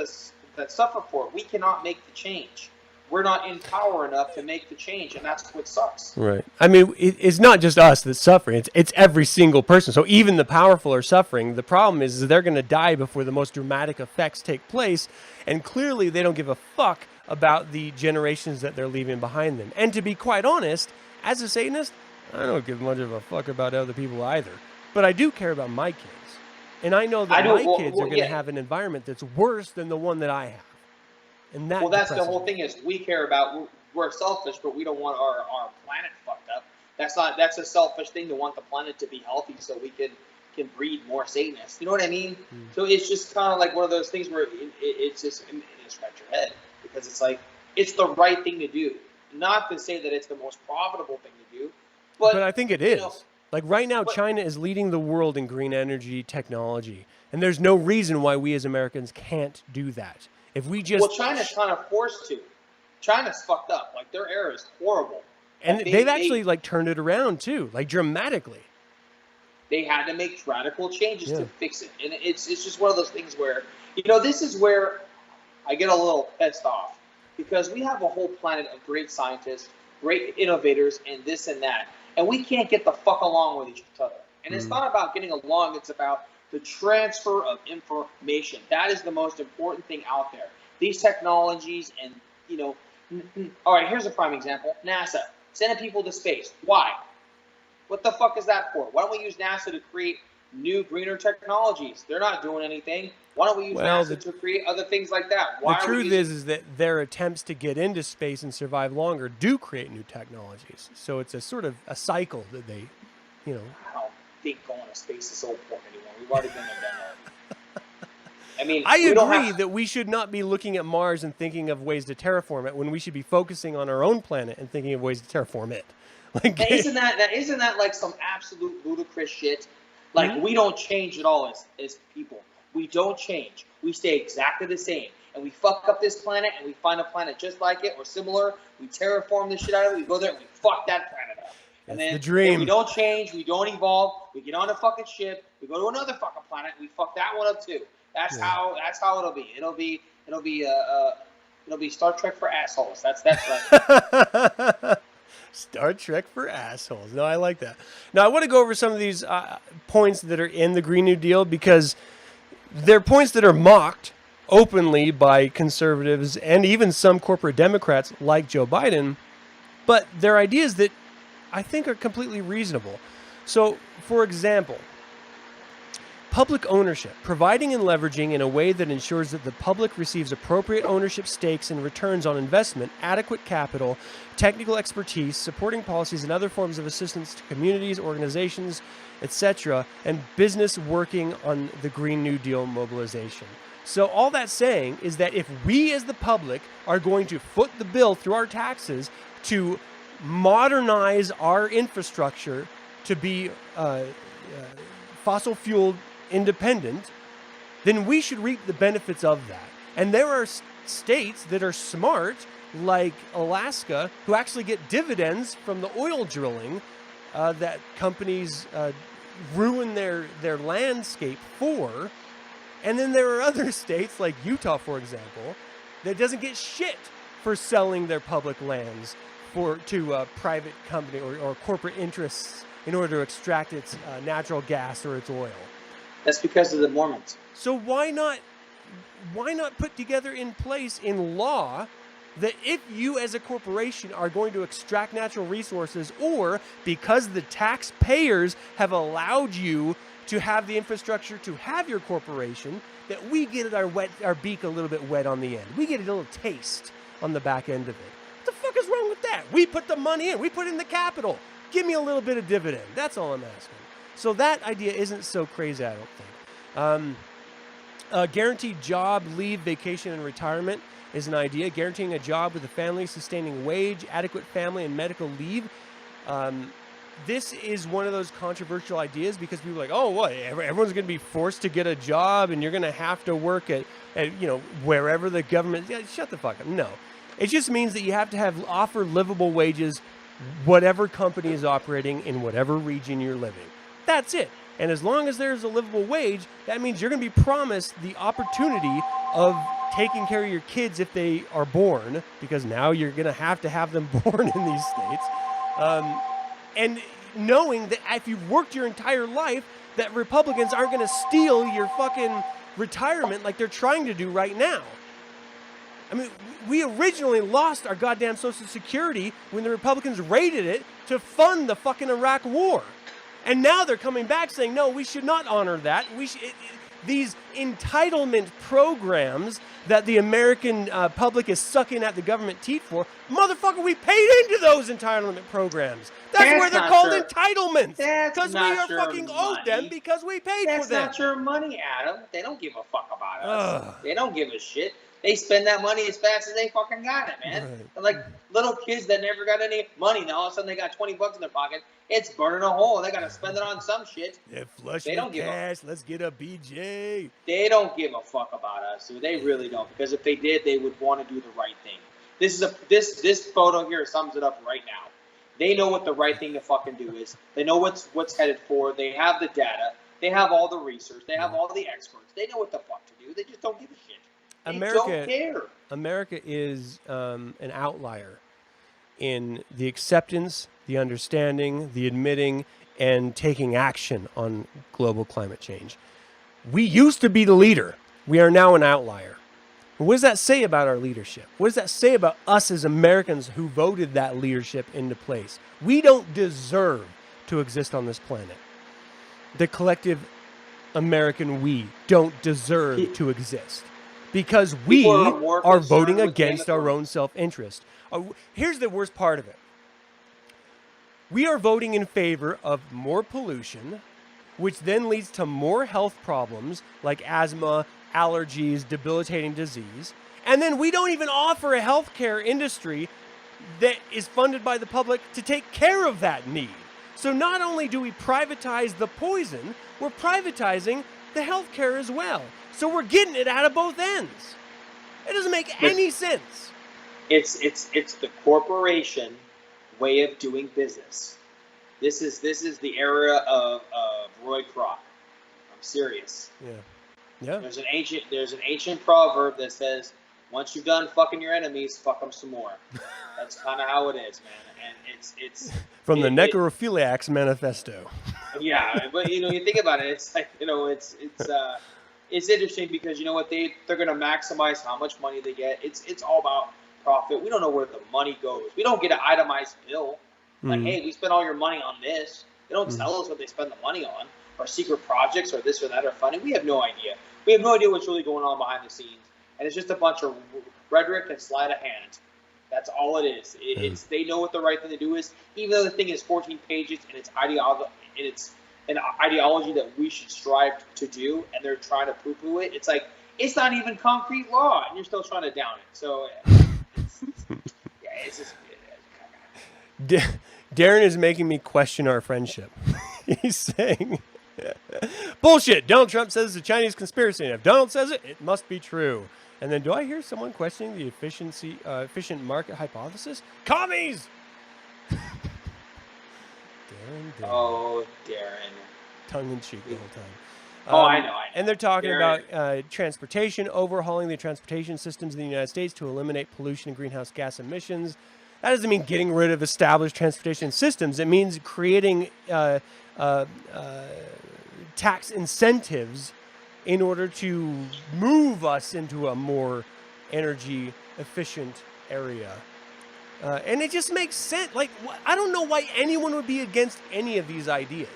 that suffer for it. We cannot make the change. We're not in power enough to make the change, and that's what sucks. Right. I mean, it's not just us that's suffering. It's every single person. So even the powerful are suffering. The problem is they're going to die before the most dramatic effects take place, and clearly they don't give a fuck about the generations that they're leaving behind them. And to be quite honest, as a Satanist, I don't give much of a fuck about other people either. But I do care about my kids. And I know that my kids are going to have an environment that's worse than the one that I have. And that that's the whole thing is we care about, we're selfish, but we don't want our planet fucked up. That's a selfish thing to want the planet to be healthy so we can breed more Satanists. You know what I mean? So it's just kind of like one of those things where it's just scratch your head because it's like, it's the right thing to do. Not to say that it's the most profitable thing to do, but I think it is. Like right now, China is leading the world in green energy technology. And there's no reason why we as Americans can't do that. If we just... Well, China's kind of forced to. China's fucked up. Like, their era is horrible. And they've actually, like, turned it around, too. Like, dramatically. They had to make radical changes to fix it. And it's just one of those things where, this is where I get a little pissed off. Because we have a whole planet of great scientists, great innovators, and this and that. And we can't get the fuck along with each other. And it's not about getting along. It's about the transfer of information. That is the most important thing out there. These technologies and, all right, here's a prime example. NASA, sending people to space. Why? What the fuck is that for? Why don't we use NASA to create new, greener technologies? They're not doing anything. Why don't we use NASA to create other things like that? The truth is that their attempts to get into space and survive longer do create new technologies. So it's a sort of a cycle that they, I don't think going to space is so important anymore. We've already been there, done that. I mean, I agree that we should not be looking at Mars and thinking of ways to terraform it when we should be focusing on our own planet and thinking of ways to terraform it. Like, isn't that like some absolute ludicrous shit? Like, we don't change at all as people. We don't change. We stay exactly the same. And we fuck up this planet, and we find a planet just like it or similar. We terraform the shit out of it. We go there, and we fuck that planet up. And then, the dream. Then we don't change. We don't evolve. We get on a fucking ship. We go to another fucking planet. And we fuck that one up too. That's how it'll be. It'll be Star Trek for assholes. That's right. Star Trek for assholes. No, I like that. Now, I want to go over some of these points that are in the Green New Deal because they're points that are mocked openly by conservatives and even some corporate Democrats like Joe Biden, but they're ideas that I think are completely reasonable. So, for example, public ownership, providing and leveraging in a way that ensures that the public receives appropriate ownership stakes and returns on investment, adequate capital, technical expertise, supporting policies and other forms of assistance to communities, organizations, etc., and business working on the Green New Deal mobilization. So all that's saying is that if we as the public are going to foot the bill through our taxes to modernize our infrastructure to be fossil fuel independent, then we should reap the benefits of that. And there are states that are smart, like Alaska, who actually get dividends from the oil drilling that companies ruin their landscape for. And then there are other states, like Utah, for example, that doesn't get shit for selling their public lands to private company or corporate interests in order to extract its natural gas or its oil. That's because of the Mormons. So why not put together in place in law that if you as a corporation are going to extract natural resources, or because the taxpayers have allowed you to have the infrastructure to have your corporation, that we get our beak a little bit wet on the end. We get a little taste on the back end of it. What the fuck is wrong with that? We put the money in. We put in the capital. Give me a little bit of dividend. That's all I'm asking. So that idea isn't so crazy, I don't think. Guaranteed job, leave, vacation, and retirement is an idea. Guaranteeing a job with a family-sustaining wage, adequate family and medical leave. This is one of those controversial ideas because people are like, oh, what? Everyone's going to be forced to get a job and you're going to have to work at wherever the government... Yeah, shut the fuck up. No. It just means that you have to offer livable wages, whatever company is operating in whatever region you're living. That's it. And as long as there's a livable wage, that means you're going to be promised the opportunity of taking care of your kids if they are born, because now you're going to have them born in these states. And knowing that if you've worked your entire life, that Republicans aren't going to steal your fucking retirement like they're trying to do right now. I mean, we originally lost our goddamn Social Security when the Republicans raided it to fund the fucking Iraq war. And now they're coming back saying, no, we should not honor that. These entitlement programs that the American public is sucking at the government teeth for, motherfucker, we paid into those entitlement programs. That's where they're called entitlements. Because we are fucking owed them because we paid for them. That's not your money, Adam. They don't give a fuck about us. They don't give a shit. They spend that money as fast as they fucking got it, man. Right. They're like little kids that never got any money. Now all of a sudden they got $20 in their pocket. It's burning a hole. They got to spend it on some shit. They're flushing the cash. Let's get a BJ. They don't give a fuck about us. So they really don't. Because if they did, they would want to do the right thing. This photo here sums it up right now. They know what the right thing to fucking do is. They know what's headed for. They have the data. They have all the research. They have all the experts. They know what the fuck to do. They just don't give a shit. They don't care. America is an outlier in the acceptance, the understanding, the admitting, and taking action on global climate change. We used to be the leader. We are now an outlier. But what does that say about our leadership? What does that say about us as Americans who voted that leadership into place? We don't deserve to exist on this planet. The collective American we don't deserve to exist. Because we are voting against our own self-interest. Here's the worst part of it. We are voting in favor of more pollution, which then leads to more health problems like asthma, allergies, debilitating disease. And then we don't even offer a healthcare industry that is funded by the public to take care of that need. So not only do we privatize the poison, we're privatizing the healthcare as well. So we're getting it out of both ends. It doesn't make any sense. It's the corporation way of doing business. This is the era of Roy Kroc. I'm serious. Yeah. There's an ancient proverb that says, once you've done fucking your enemies, fuck them some more. That's kind of how it is, man. And it's from the Necrophiliacs Manifesto. Yeah, but you think about it, it's like it's interesting because you know what they're going to maximize how much money they get. It's all about profit. We don't know where the money goes. We don't get an itemized bill like, hey, we spent all your money on this. They don't tell us what they spend the money on, or secret projects, or this or that, or funding. We have no idea. We have no idea what's really going on behind the scenes, and it's just a bunch of rhetoric and sleight of hand. That's all it is. It's they know what the right thing to do is, even though the thing is 14 pages and it's an ideology that we should strive to do, and they're trying to poo-poo it. It's like, it's not even concrete law, and you're still trying to down it. So, it's just... Darren is making me question our friendship. He's saying, bullshit, Donald Trump says it's a Chinese conspiracy, and if Donald says it, it must be true. And then do I hear someone questioning the efficient market hypothesis? Commies! Darren. Oh, Darren. Tongue-in-cheek the whole time. I know. And they're talking about transportation, overhauling the transportation systems in the United States to eliminate pollution and greenhouse gas emissions. That doesn't mean getting rid of established transportation systems. It means creating tax incentives in order to move us into a more energy efficient area. And it just makes sense. Like, I don't know why anyone would be against any of these ideas.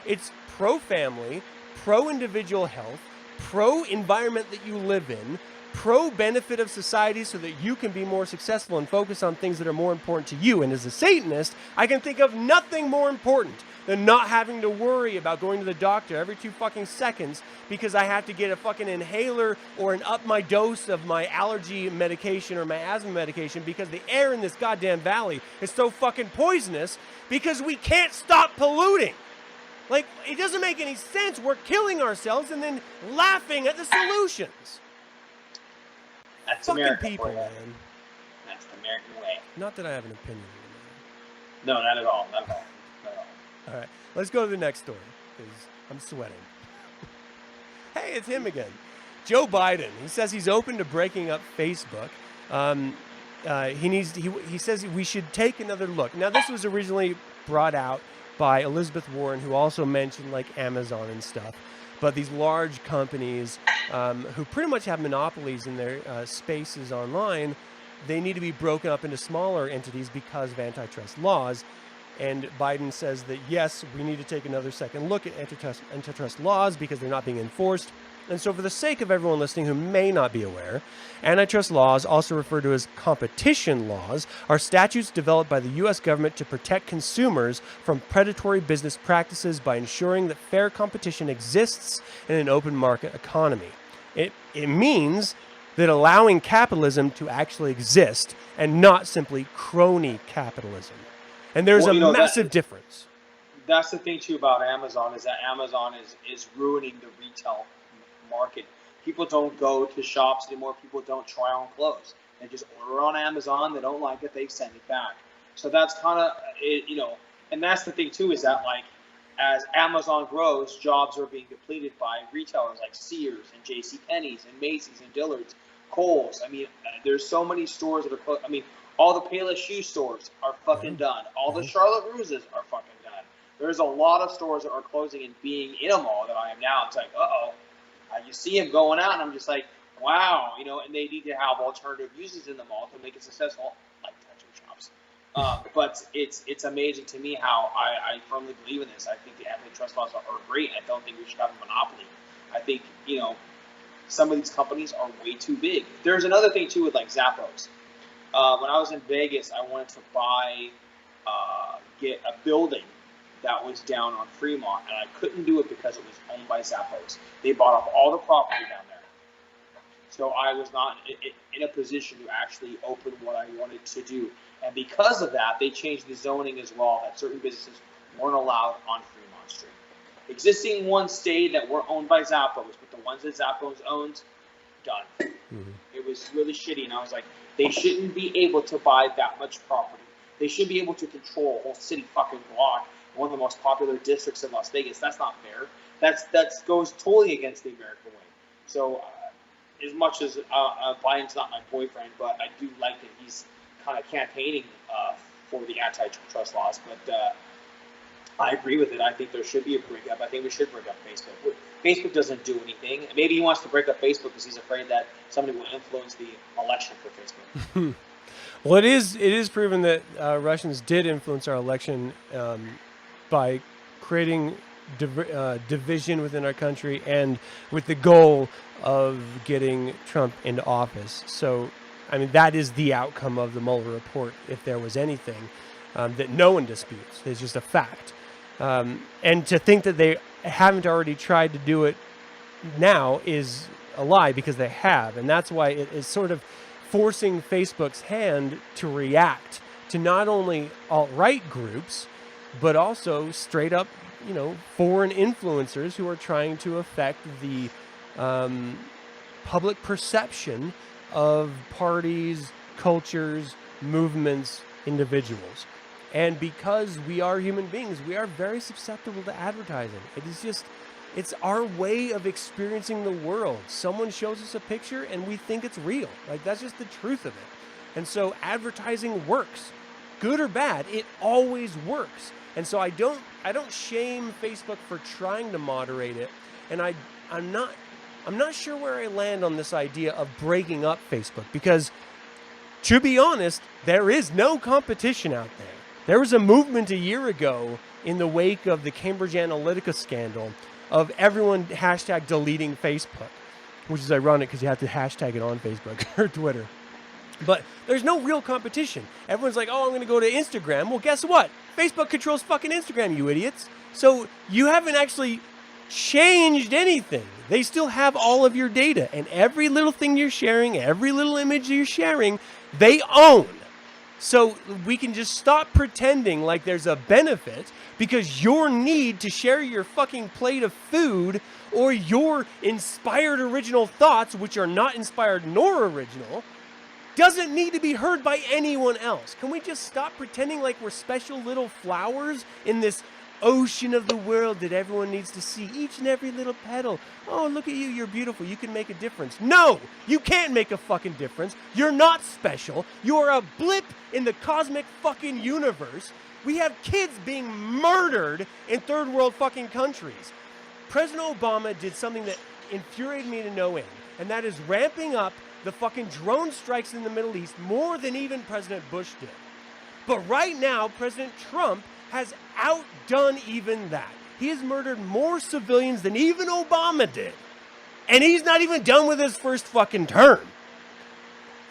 It's pro-family, pro-individual health, pro-environment that you live in, pro-benefit of society so that you can be more successful and focus on things that are more important to you. And as a Satanist, I can think of nothing more important than not having to worry about going to the doctor every 2 fucking seconds because I have to get a fucking inhaler or up my dose of my allergy medication or my asthma medication because the air in this goddamn valley is so fucking poisonous because we can't stop polluting. Like, it doesn't make any sense. We're killing ourselves and then laughing at the solutions. That's fucking America people, for you. man. That's the American way. Not that I have an opinion on No, not at all. Not at all. it. All right, let's go to the next story. because I'm sweating. Hey, it's him again. Joe Biden. He says he's open to breaking up Facebook. He says we should take another look. Now, this was originally brought out by Elizabeth Warren, who also mentioned like Amazon and stuff. But these large companies who pretty much have monopolies in their spaces online, they need to be broken up into smaller entities because of antitrust laws. And Biden says that, yes, we need to take another second look at antitrust laws because they're not being enforced. And so for the sake of everyone listening who may not be aware, antitrust laws, also referred to as competition laws, are statutes developed by the U.S. government to protect consumers from predatory business practices by ensuring that fair competition exists in an open market economy. It means that allowing capitalism to actually exist and not simply crony capitalism. And there's a massive difference. That's the thing, too, about Amazon, is that Amazon is ruining the retail market. People don't go to shops anymore. People don't try on clothes. They just order on Amazon. They don't like it. They send it back. So that's kind of, and that's the thing, too, is that, like, as Amazon grows, jobs are being depleted by retailers like Sears and JCPenney's and Macy's and Dillard's, Kohl's. I mean, there's so many stores that are closed. I mean, all the Payless shoe stores are fucking done. All the Charlotte Ruses are fucking done. There's a lot of stores that are closing and being in a mall that I am now. It's like, you see them going out, and I'm just like, wow, and they need to have alternative uses in the mall to make it successful, like tattoo shops. But it's amazing to me how I firmly believe in this. I think the antitrust laws are great. I don't think we should have a monopoly. I think, some of these companies are way too big. There's another thing, too, with, like, Zappos. When I was in Vegas, I wanted to get a building that was down on Fremont, and I couldn't do it because it was owned by Zappos. They bought up all the property down there. So I was not in a position to actually open what I wanted to do. And because of that, they changed the zoning as well, that certain businesses weren't allowed on Fremont Street. Existing ones stayed that were owned by Zappos, but the ones that Zappos owned, done. Mm-hmm. It was really shitty, and I was like, they shouldn't be able to buy that much property. They should be able to control a whole city fucking block, one of the most popular districts in Las Vegas. That's not fair. That goes totally against the American way. So, as much as Biden's not my boyfriend, but I do like that he's kind of campaigning for the antitrust laws. But I agree with it. I think there should be a breakup. I think we should break up Facebook. Facebook doesn't do anything. Maybe he wants to break up Facebook because he's afraid that somebody will influence the election for Facebook. Well, it is proven that Russians did influence our election by creating division within our country and with the goal of getting Trump into office. So, I mean, that is the outcome of the Mueller report, if there was anything that no one disputes. It's just a fact. And to think that they haven't already tried to do it now is a lie, because they have. And that's why it is sort of forcing Facebook's hand to react to not only alt-right groups, but also straight up, foreign influencers who are trying to affect the public perception of parties, cultures, movements, individuals. And because we are human beings, we are very susceptible to advertising. It's our way of experiencing the world. Someone shows us a picture and we think it's real. Like, that's just the truth of it. And so advertising works. Good or bad, it always works. And so I don't shame Facebook for trying to moderate it. And I'm not sure where I land on this idea of breaking up Facebook, because to be honest, there is no competition out there. There was a movement a year ago in the wake of the Cambridge Analytica scandal of everyone hashtag deleting Facebook, which is ironic because you have to hashtag it on Facebook or Twitter. But there's no real competition. Everyone's like, oh, I'm going to go to Instagram. Well, guess what? Facebook controls fucking Instagram, you idiots. So you haven't actually changed anything. They still have all of your data, and every little thing you're sharing, every little image you're sharing, they own. So we can just stop pretending like there's a benefit, because your need to share your fucking plate of food or your inspired original thoughts, which are not inspired nor original, doesn't need to be heard by anyone else. Can we just stop pretending like we're special little flowers in this ocean of the world that everyone needs to see. Each and every little petal. Oh, look at you. You're beautiful. You can make a difference. No, you can't make a fucking difference. You're not special. You are a blip in the cosmic fucking universe. We have kids being murdered in third world fucking countries. President Obama did something that infuriated me to no end, and that is ramping up the fucking drone strikes in the Middle East more than even President Bush did. But right now, President Trump has outdone even that. He has murdered more civilians than even Obama did. And he's not even done with his first fucking term.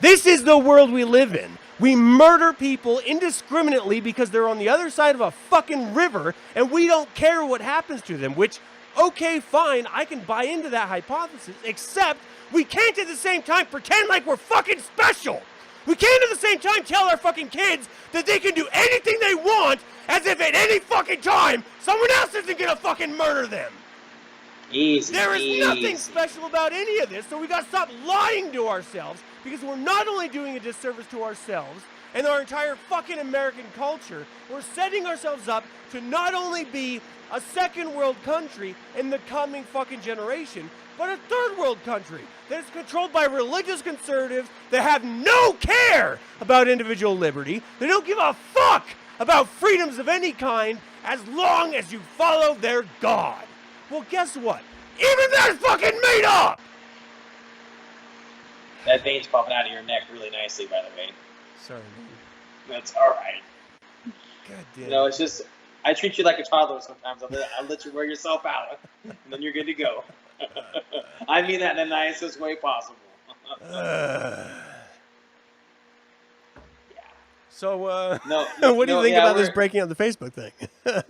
This is the world we live in. We murder people indiscriminately because they're on the other side of a fucking river and we don't care what happens to them, which, okay, fine, I can buy into that hypothesis, except we can't at the same time pretend like we're fucking special. We can't at the same time tell our fucking kids that they can do anything they want as if at any fucking time someone else isn't gonna fucking murder them. Easy. There is nothing special about any of this, so we gotta stop lying to ourselves, because we're not only doing a disservice to ourselves and our entire fucking American culture, we're setting ourselves up to not only be a second world country in the coming fucking generation, but a third world country that is controlled by religious conservatives that have no care about individual liberty. They don't give a fuck about freedoms of any kind as long as you follow their God. Well, guess what? Even that's fucking made up! That vein's popping out of your neck really nicely, by the way. Sorry, man. That's alright. God damn. You know, it's just, I treat you like a toddler sometimes. I let you wear yourself out, and then you're good to go. I mean that in the nicest way possible. So, what do you no, think yeah, about this breaking up the Facebook thing?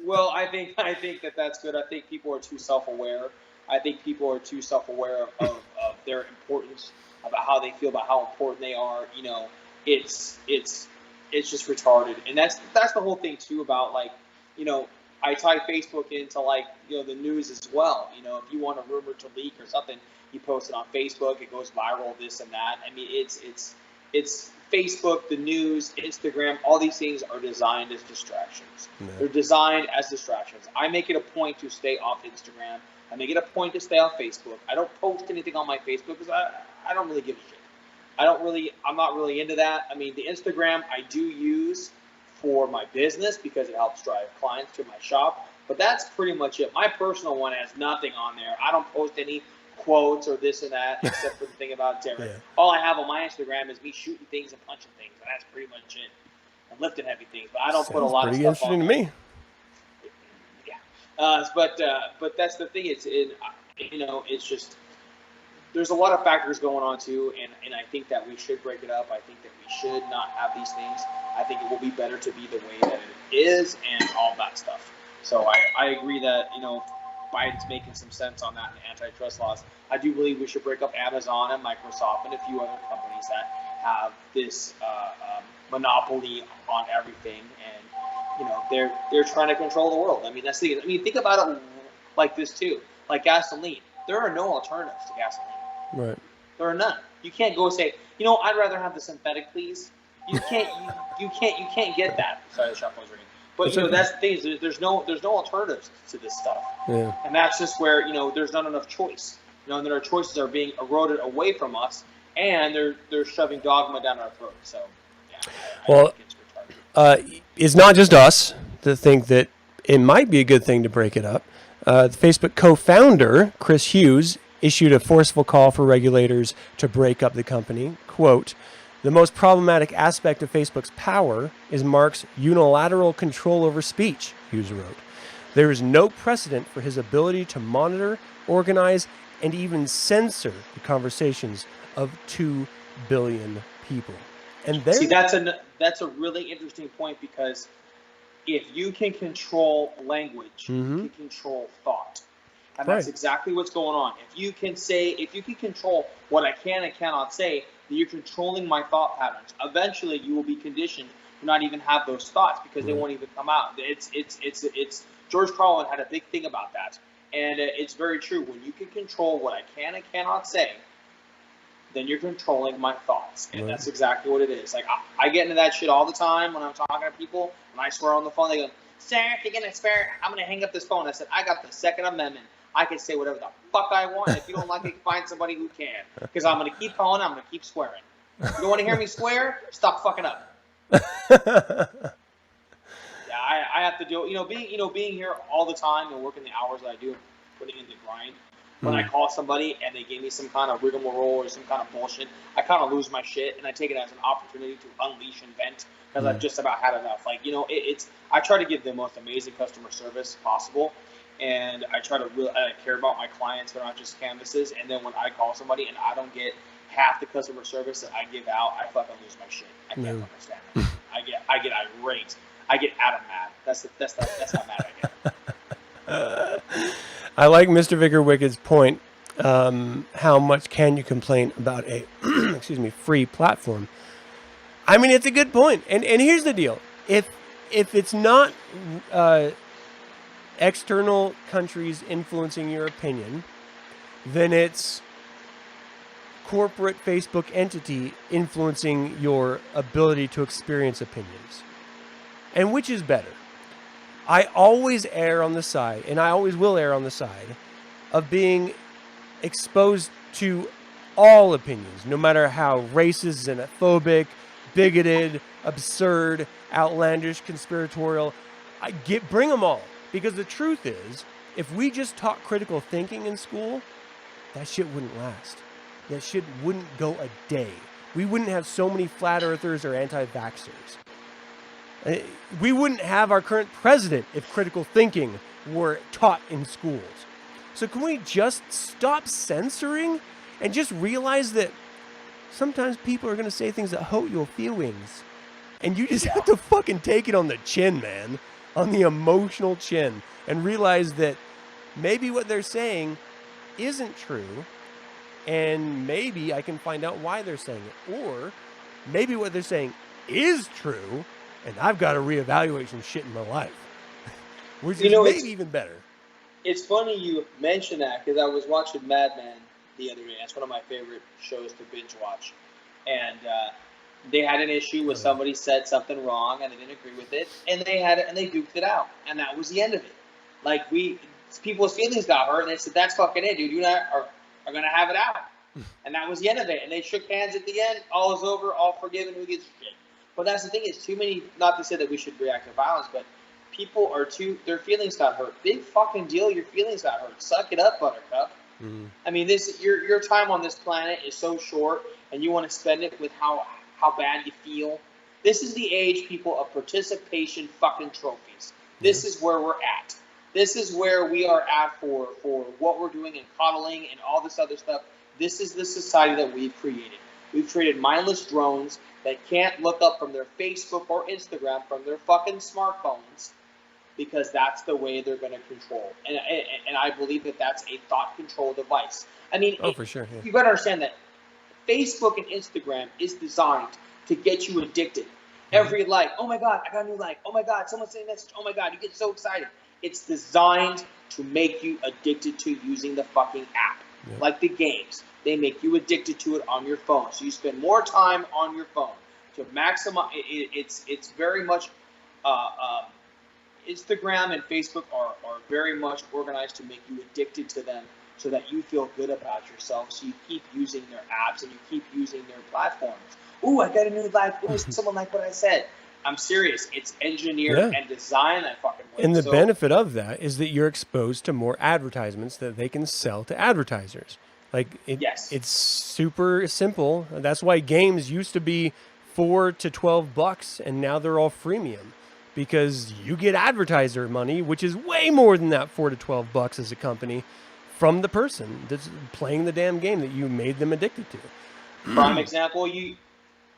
Well, I think that that's good. I think people are too self-aware. I think people are too self-aware of their importance, about how they feel, about how important they are. You know, it's just retarded, and that's the whole thing too about, like, you know, I tie Facebook into, like, you know, the news as well. You know, if you want a rumor to leak or something, you post it on Facebook, it goes viral, this and that. I mean, it's Facebook, the news, Instagram, all these things are designed as distractions. Yeah. They're designed as distractions. I make it a point to stay off Instagram. I make it a point to stay off Facebook. I don't post anything on my Facebook because I don't really give a shit. I'm not really into that. I mean, the Instagram I do use for my business because it helps drive clients to my shop, but that's pretty much it. My personal one has nothing on there. I don't post any quotes or this and that, except for the thing about Derek. Yeah. All I have on my Instagram is me shooting things and punching things, and that's pretty much it. I'm lifting heavy things, but I don't put a lot of stuff on. Pretty interesting to me. Yeah, but that's the thing. It's just there's a lot of factors going on too, and I think that we should break it up. I think that we should not have these things. I think it will be better to be the way that it is, and all that stuff. So I agree that, you know, Biden's making some sense on that in the antitrust laws. I do believe we should break up Amazon and Microsoft and a few other companies that have this monopoly on everything, and, you know, they're trying to control the world. I mean, that's the. I mean, think about it like this too. Like gasoline, there are no alternatives to gasoline. Right. There are none. You can't go say, you know, I'd rather have the synthetic, please. You can't. You can't get that. Sorry, the shop was ringing. But, you know, that's the thing. There's no alternatives to this stuff. Yeah. And that's just where, you know, there's not enough choice. You know, and our choices are being eroded away from us, and they're shoving dogma down our throats. So, yeah. I think it's retarded. It's not just us that think that it might be a good thing to break it up. The Facebook co-founder, Chris Hughes, issued a forceful call for regulators to break up the company. Quote, "The most problematic aspect of Facebook's power is Mark's unilateral control over speech," Hughes wrote. "There is no precedent for his ability to monitor, organize, and even censor the conversations of 2 billion people." And then, see, that's a really interesting point, because if you can control language, you can control thought. And that's exactly what's going on. If you can control what I can and cannot say, then you're controlling my thought patterns. Eventually, you will be conditioned to not even have those thoughts, because they won't even come out. It's George Carlin had a big thing about that, and it's very true. When you can control what I can and cannot say, then you're controlling my thoughts. And that's exactly what it is. Like, I get into that shit all the time when I'm talking to people. When I swear on the phone, they go, sir, if you're going to swear, I'm going to hang up this phone. I said, I got the Second Amendment. I can say whatever the fuck I want. If you don't like it, find somebody who can. Because I'm going to keep calling, I'm going to keep swearing. If you don't want to hear me swear, stop fucking up. Yeah, I have to do it. Being here all the time and working the hours that I do, putting in the grind. When I call somebody and they give me some kind of rigmarole or some kind of bullshit, I kind of lose my shit and I take it as an opportunity to unleash and vent because I've just about had enough. Like, I try to give the most amazing customer service possible, and I try to really care about my clients. They're not just canvases. And then when I call somebody and I don't get half the customer service that I give out, I fucking lose my shit. I can't understand it. I get irate. I get Adam mad. That's how mad I get. I like Mr. Vicar Wicked's point. How much can you complain about a free platform? I mean, it's a good point. And here's the deal. If it's not external countries influencing your opinion, then it's corporate Facebook entity influencing your ability to experience opinions. And which is better? I always err on the side, and I always will err on the side, of being exposed to all opinions, no matter how racist, xenophobic, bigoted, absurd, outlandish, conspiratorial. Bring them all. Because the truth is, if we just taught critical thinking in school, that shit wouldn't last. That shit wouldn't go a day. We wouldn't have so many flat earthers or anti-vaxxers. We wouldn't have our current president if critical thinking were taught in schools. So can we just stop censoring and just realize that sometimes people are going to say things that hurt your feelings, and you just have to fucking take it on the chin, man, on the emotional chin, and realize that maybe what they're saying isn't true, and maybe I can find out why they're saying it, or maybe what they're saying is true, and I've got to reevaluate some shit in my life, which is maybe even better. It's funny you mention that because I was watching Mad Men the other day. That's one of my favorite shows to binge watch. And they had an issue where somebody said something wrong and they didn't agree with it, and they had it and they duked it out, and that was the end of it. Like, people's feelings got hurt, and they said, "That's fucking it, dude. You and I are gonna have it out." And that was the end of it. And they shook hands at the end. All is over. All forgiven. Who gives a shit? But that's the thing, is too many, not to say that we should react to violence, but people are their feelings got hurt. Big fucking deal, your feelings got hurt. Suck it up, buttercup. Mm-hmm. I mean, your time on this planet is so short, and you want to spend it with how bad you feel. This is the age, people, of participation fucking trophies. This is where we're at. This is where we are at for what we're doing and coddling and all this other stuff. This is the society that we've created. We've created mindless drones that can't look up from their Facebook or Instagram from their fucking smartphones, because that's the way they're going to control. And I believe that that's a thought control device. I mean, for sure. Yeah. You got to understand that Facebook and Instagram is designed to get you addicted. Every like, oh my God, I got a new like. Oh my God, someone sent a message. Oh my God, you get so excited. It's designed to make you addicted to using the fucking app. Yep. Like the games. They make you addicted to it on your phone. So you spend more time on your phone to maximize. It's very much, Instagram and Facebook are very much organized to make you addicted to them so that you feel good about yourself. So you keep using their apps and you keep using their platforms. Ooh, I got a new like. Ooh, someone liked what I said. I'm serious. It's engineered and designed that fucking way. And the benefit of that is that you're exposed to more advertisements that they can sell to advertisers. Like, it's super simple. That's why games used to be $4 to $12, and now they're all freemium, because you get advertiser money, which is way more than that $4 to $12 as a company, from the person that's playing the damn game that you made them addicted to. Prime example,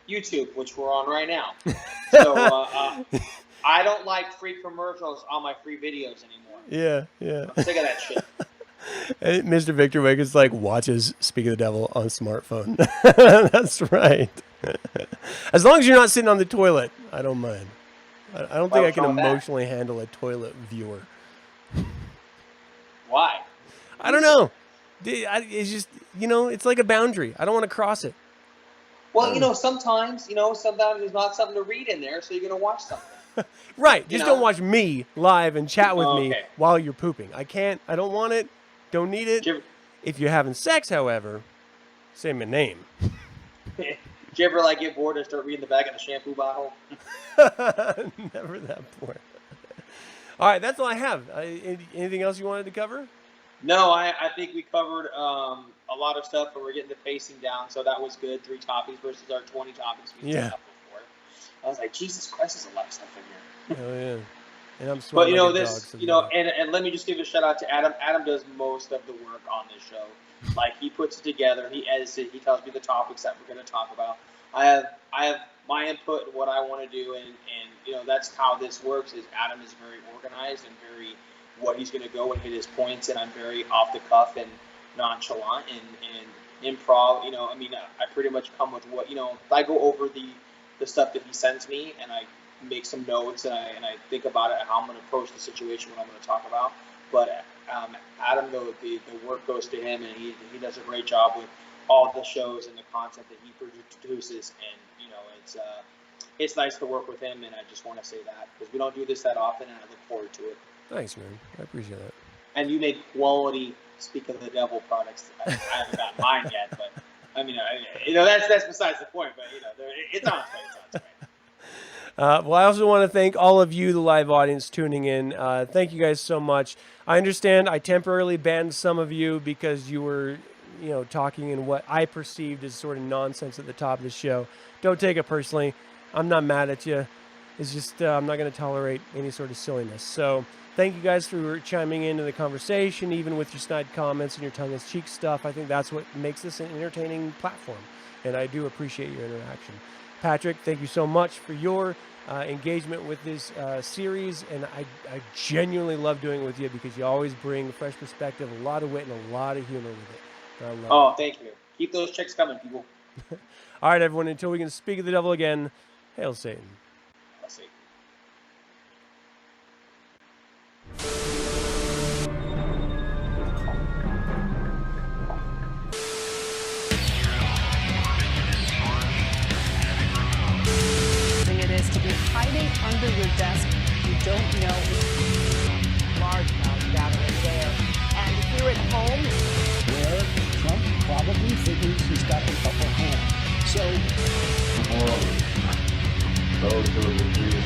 YouTube, which we're on right now. So I don't like free commercials on my free videos anymore. Yeah. I'm sick of that shit. Mr. Victor Wiggins watches Speak of the Devil on smartphone. That's right. As long as you're not sitting on the toilet, I don't mind. I don't think I can emotionally handle a toilet viewer. Why? I don't know. It's just, it's like a boundary. I don't want to cross it. Well, sometimes there's not something to read in there, so you're gonna watch something. Right. Just don't watch me live and chat with me Okay. while you're pooping. I don't want it. Don't need it. If you're having sex, however, say my name. Did you ever get bored and start reading the back of the shampoo bottle? Never that poor. All right, that's all I have. Anything else you wanted to cover? No, I think we covered a lot of stuff, and we're getting the pacing down, so that was good. 3 topics versus our 20 topics we set up before. I was like, Jesus Christ, there's a lot of stuff in here. Oh yeah. And I'm sweating like a dog, so and let me just give a shout out to Adam. Adam does most of the work on this show. He puts it together, he edits it, he tells me the topics that we're going to talk about. I have my input and what I want to do, and that's how this works. Is Adam is very organized and very what he's going to go and hit his points, and I'm very off the cuff and nonchalant and improv. I pretty much come with what I go over the stuff that he sends me, and I make some notes, and I think about it, how I'm going to approach the situation, what I'm going to talk about. But Adam, though, the work goes to him, and he does a great job with all the shows and the content that he produces. And it's nice to work with him, and I just want to say that because we don't do this that often, and I look forward to it. Thanks, man. I appreciate that. And you make quality Speak of the Devil products. I haven't gotten mine yet, but that's besides the point. But it's on its way. Well, I also want to thank all of you, the live audience, tuning in. Thank you guys so much. I understand I temporarily banned some of you because you were, talking in what I perceived as sort of nonsense at the top of the show. Don't take it personally. I'm not mad at you. It's just I'm not going to tolerate any sort of silliness. So thank you guys for chiming into the conversation, even with your snide comments and your tongue-in-cheek stuff. I think that's what makes this an entertaining platform, and I do appreciate your interaction. Patrick, thank you so much for your engagement with this series, and I genuinely love doing it with you because you always bring a fresh perspective, a lot of wit, and a lot of humor with it. I love it. Thank you. Keep those checks coming, people. All right, everyone, until we can speak of the devil again, hail Satan. Hail Satan. It is to be hiding under your desk. You don't know large crowds gathering there. And here at home, where Trump probably figures he's got the upper hand. So, those who agree